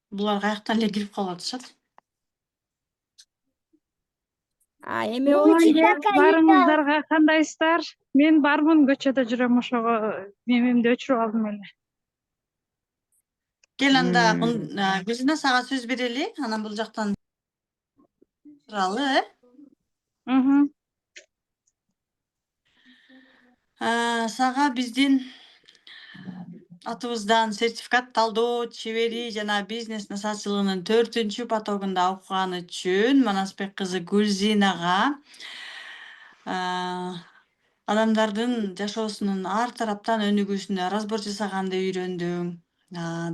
Булар каяктан эле кирип калып атышат. Эми болчу. Барыңыздарга кандайсыздар? Мен бармын, көчөдө жүрөм, ошого мемимди өчүрүп алдым эле. Кел анда Гүлзина сага сөз берели, анан бул жактан туралы, Сага биздин атыбыздан сертификат талдоо чебери жана бизнес насаатчылыгынын 4-потогунда окуган үчүн Манасбек кызы Гүлзинага адамдардын жашоосунун ар тараптан өнүгүүсүнө разбор жасаганды үйрөндүң.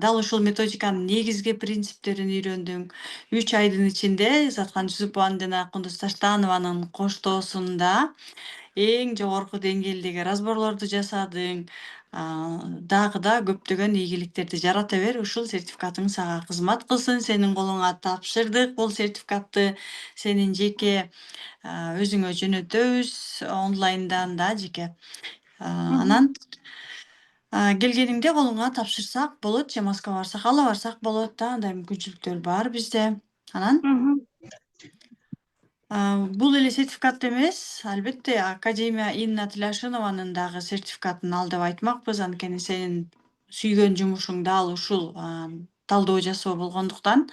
Дал ушул методиканын негизги принциптерин үйрөндүң. 3 айдын ичинде Заткан Жусупованын жана Кундуз Таштанованын коштоосунда эң жогорку деңгээлдеги разборлорду жасадың. Дагы да көптөгөн ийгиликтерди жарата бер. Ушул сертификатың сага кызмат кылсын. Сенин колуңа тапшырдык бул сертификатты. Сенин жеке өзүңө жөнөтөбүз онлайндан да жеке. Анан келгениңде колуңа тапшырсак болот, же Москвага барсак, ала барсак болот да, андай мүмкүнчүлүктөр бар бизде. Анан бул эле сертификат эмес, албетте Академия Инна Тляшинованын дагы сертификатын ал деп айтмакпыз, анткени сенин сүйгөн жумушуң дал ушул талдоо жасоо болгондуктан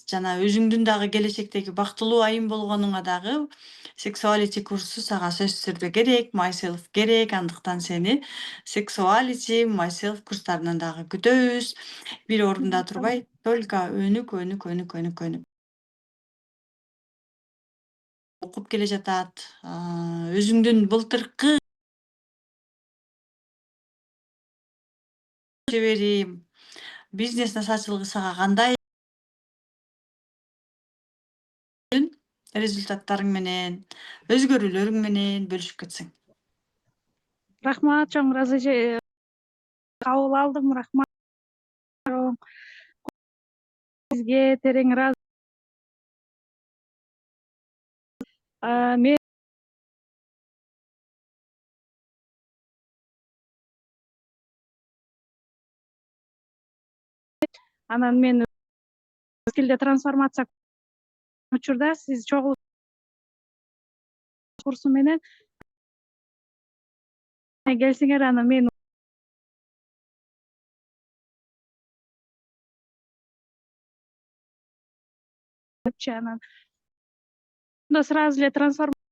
жана өзүңдүн дагы келечектеги бактылуу айым болгонуңа дагы сексуалити курсу сага сөзсүз түрдө керек, myself керек, андыктан сени сексуалити, myself курстарынан дагы күтөбүз. Бир орунда турбай, только өнүк. Окуп келе жатат. Өзүңдүн былтыркы чебери бизнес насаатчылыгы сага кандай результаттарың менен, өзгөрүүлөрүң менен бөлүшүп кетсең. Рахмат, чоң ыраазы кабыл алдым, рахмат. Сизге терең ыраазы. Мен анан мен скилде трансформация учурда сиз чогуу курсу менен келсеңер, анан мен анан сразу эле трансформация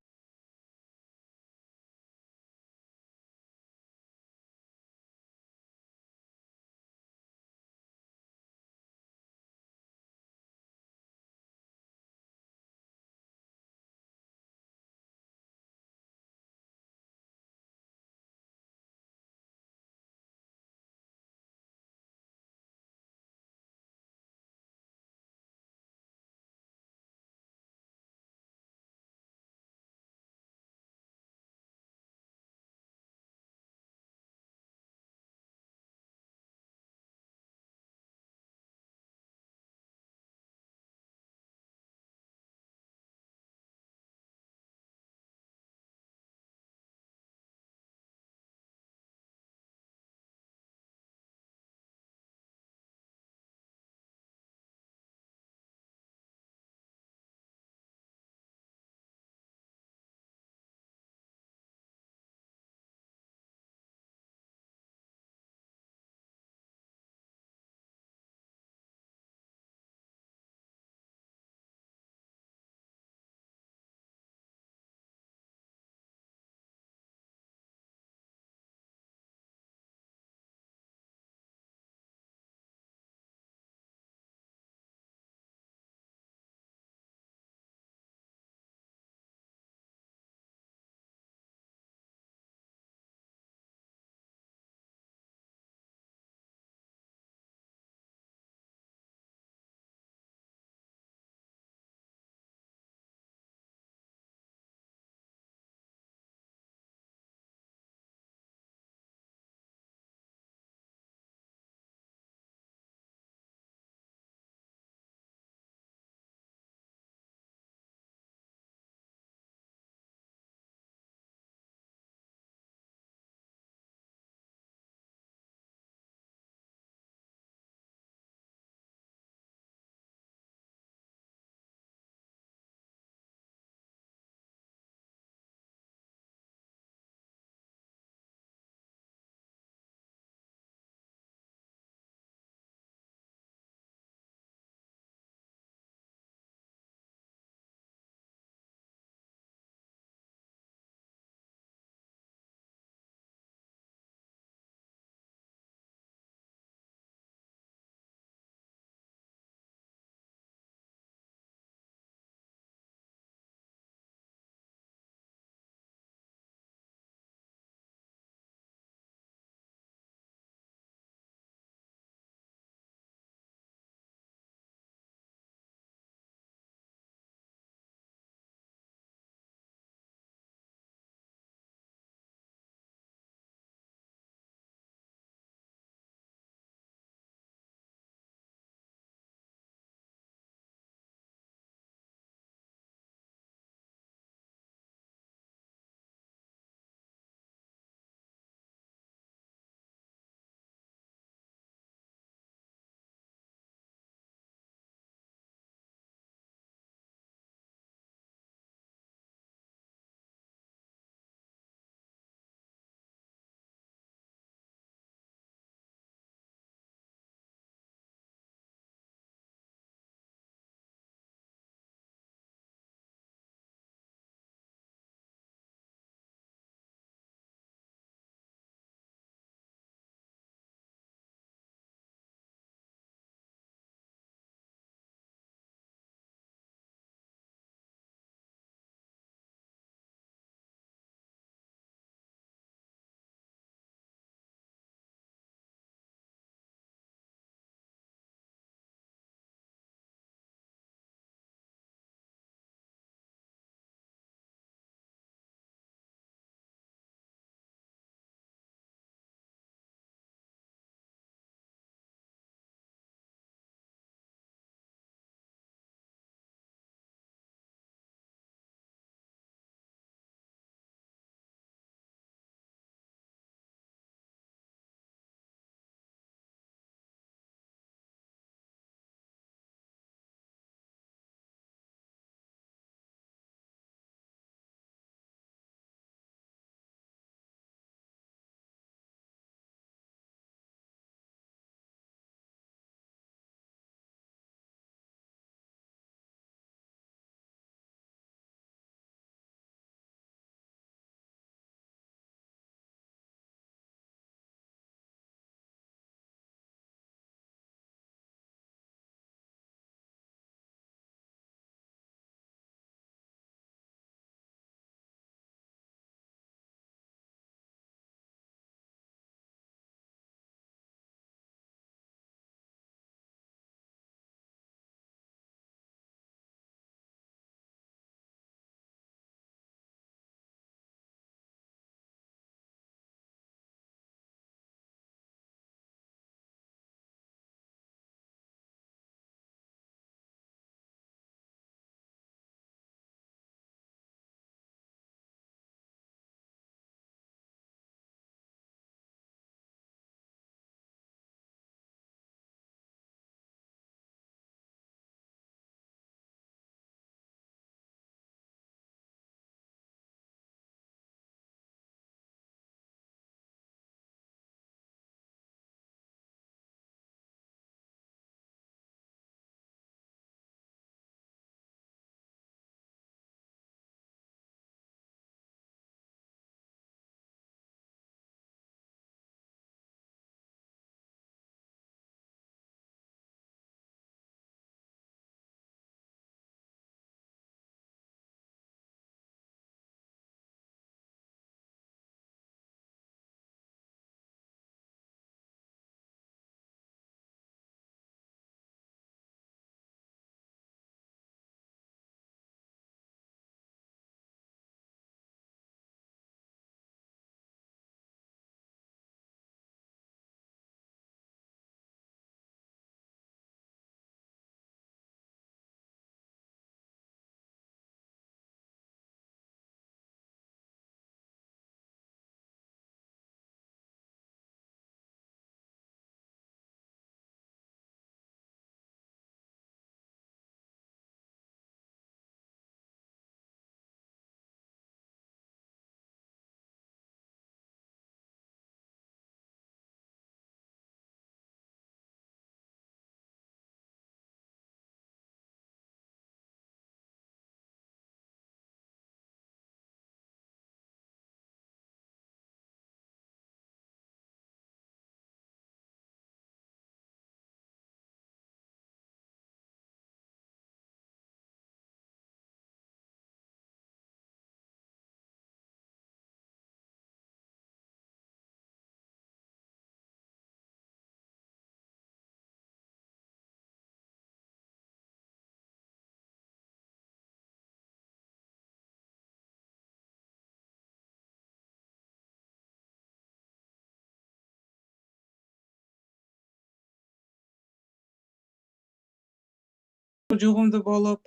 жугумдуу болуп,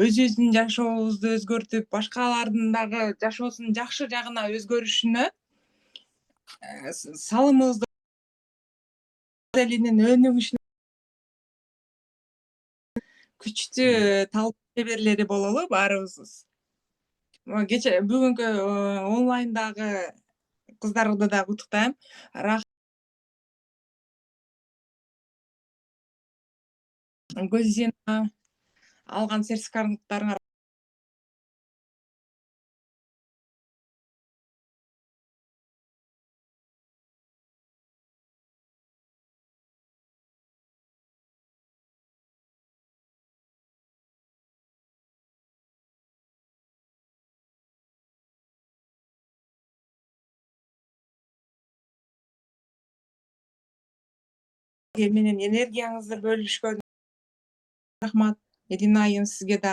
өзүбүздүн жашообузду өзгөртүп, башкалардын дагы жашоосунун жакшы жагына өзгөрүшүнө салымыбызды элинин өнүгүшүнө күчтүү талап чеберлери бололу баарыбызбыз. Кече бүгүнкү онлайндагы кыздарды да куттуктайм. Гөлзина алган сертификаттарыңар менен энергияңызды бөлүшкөн рахмат. Элина айым, сизге дагы.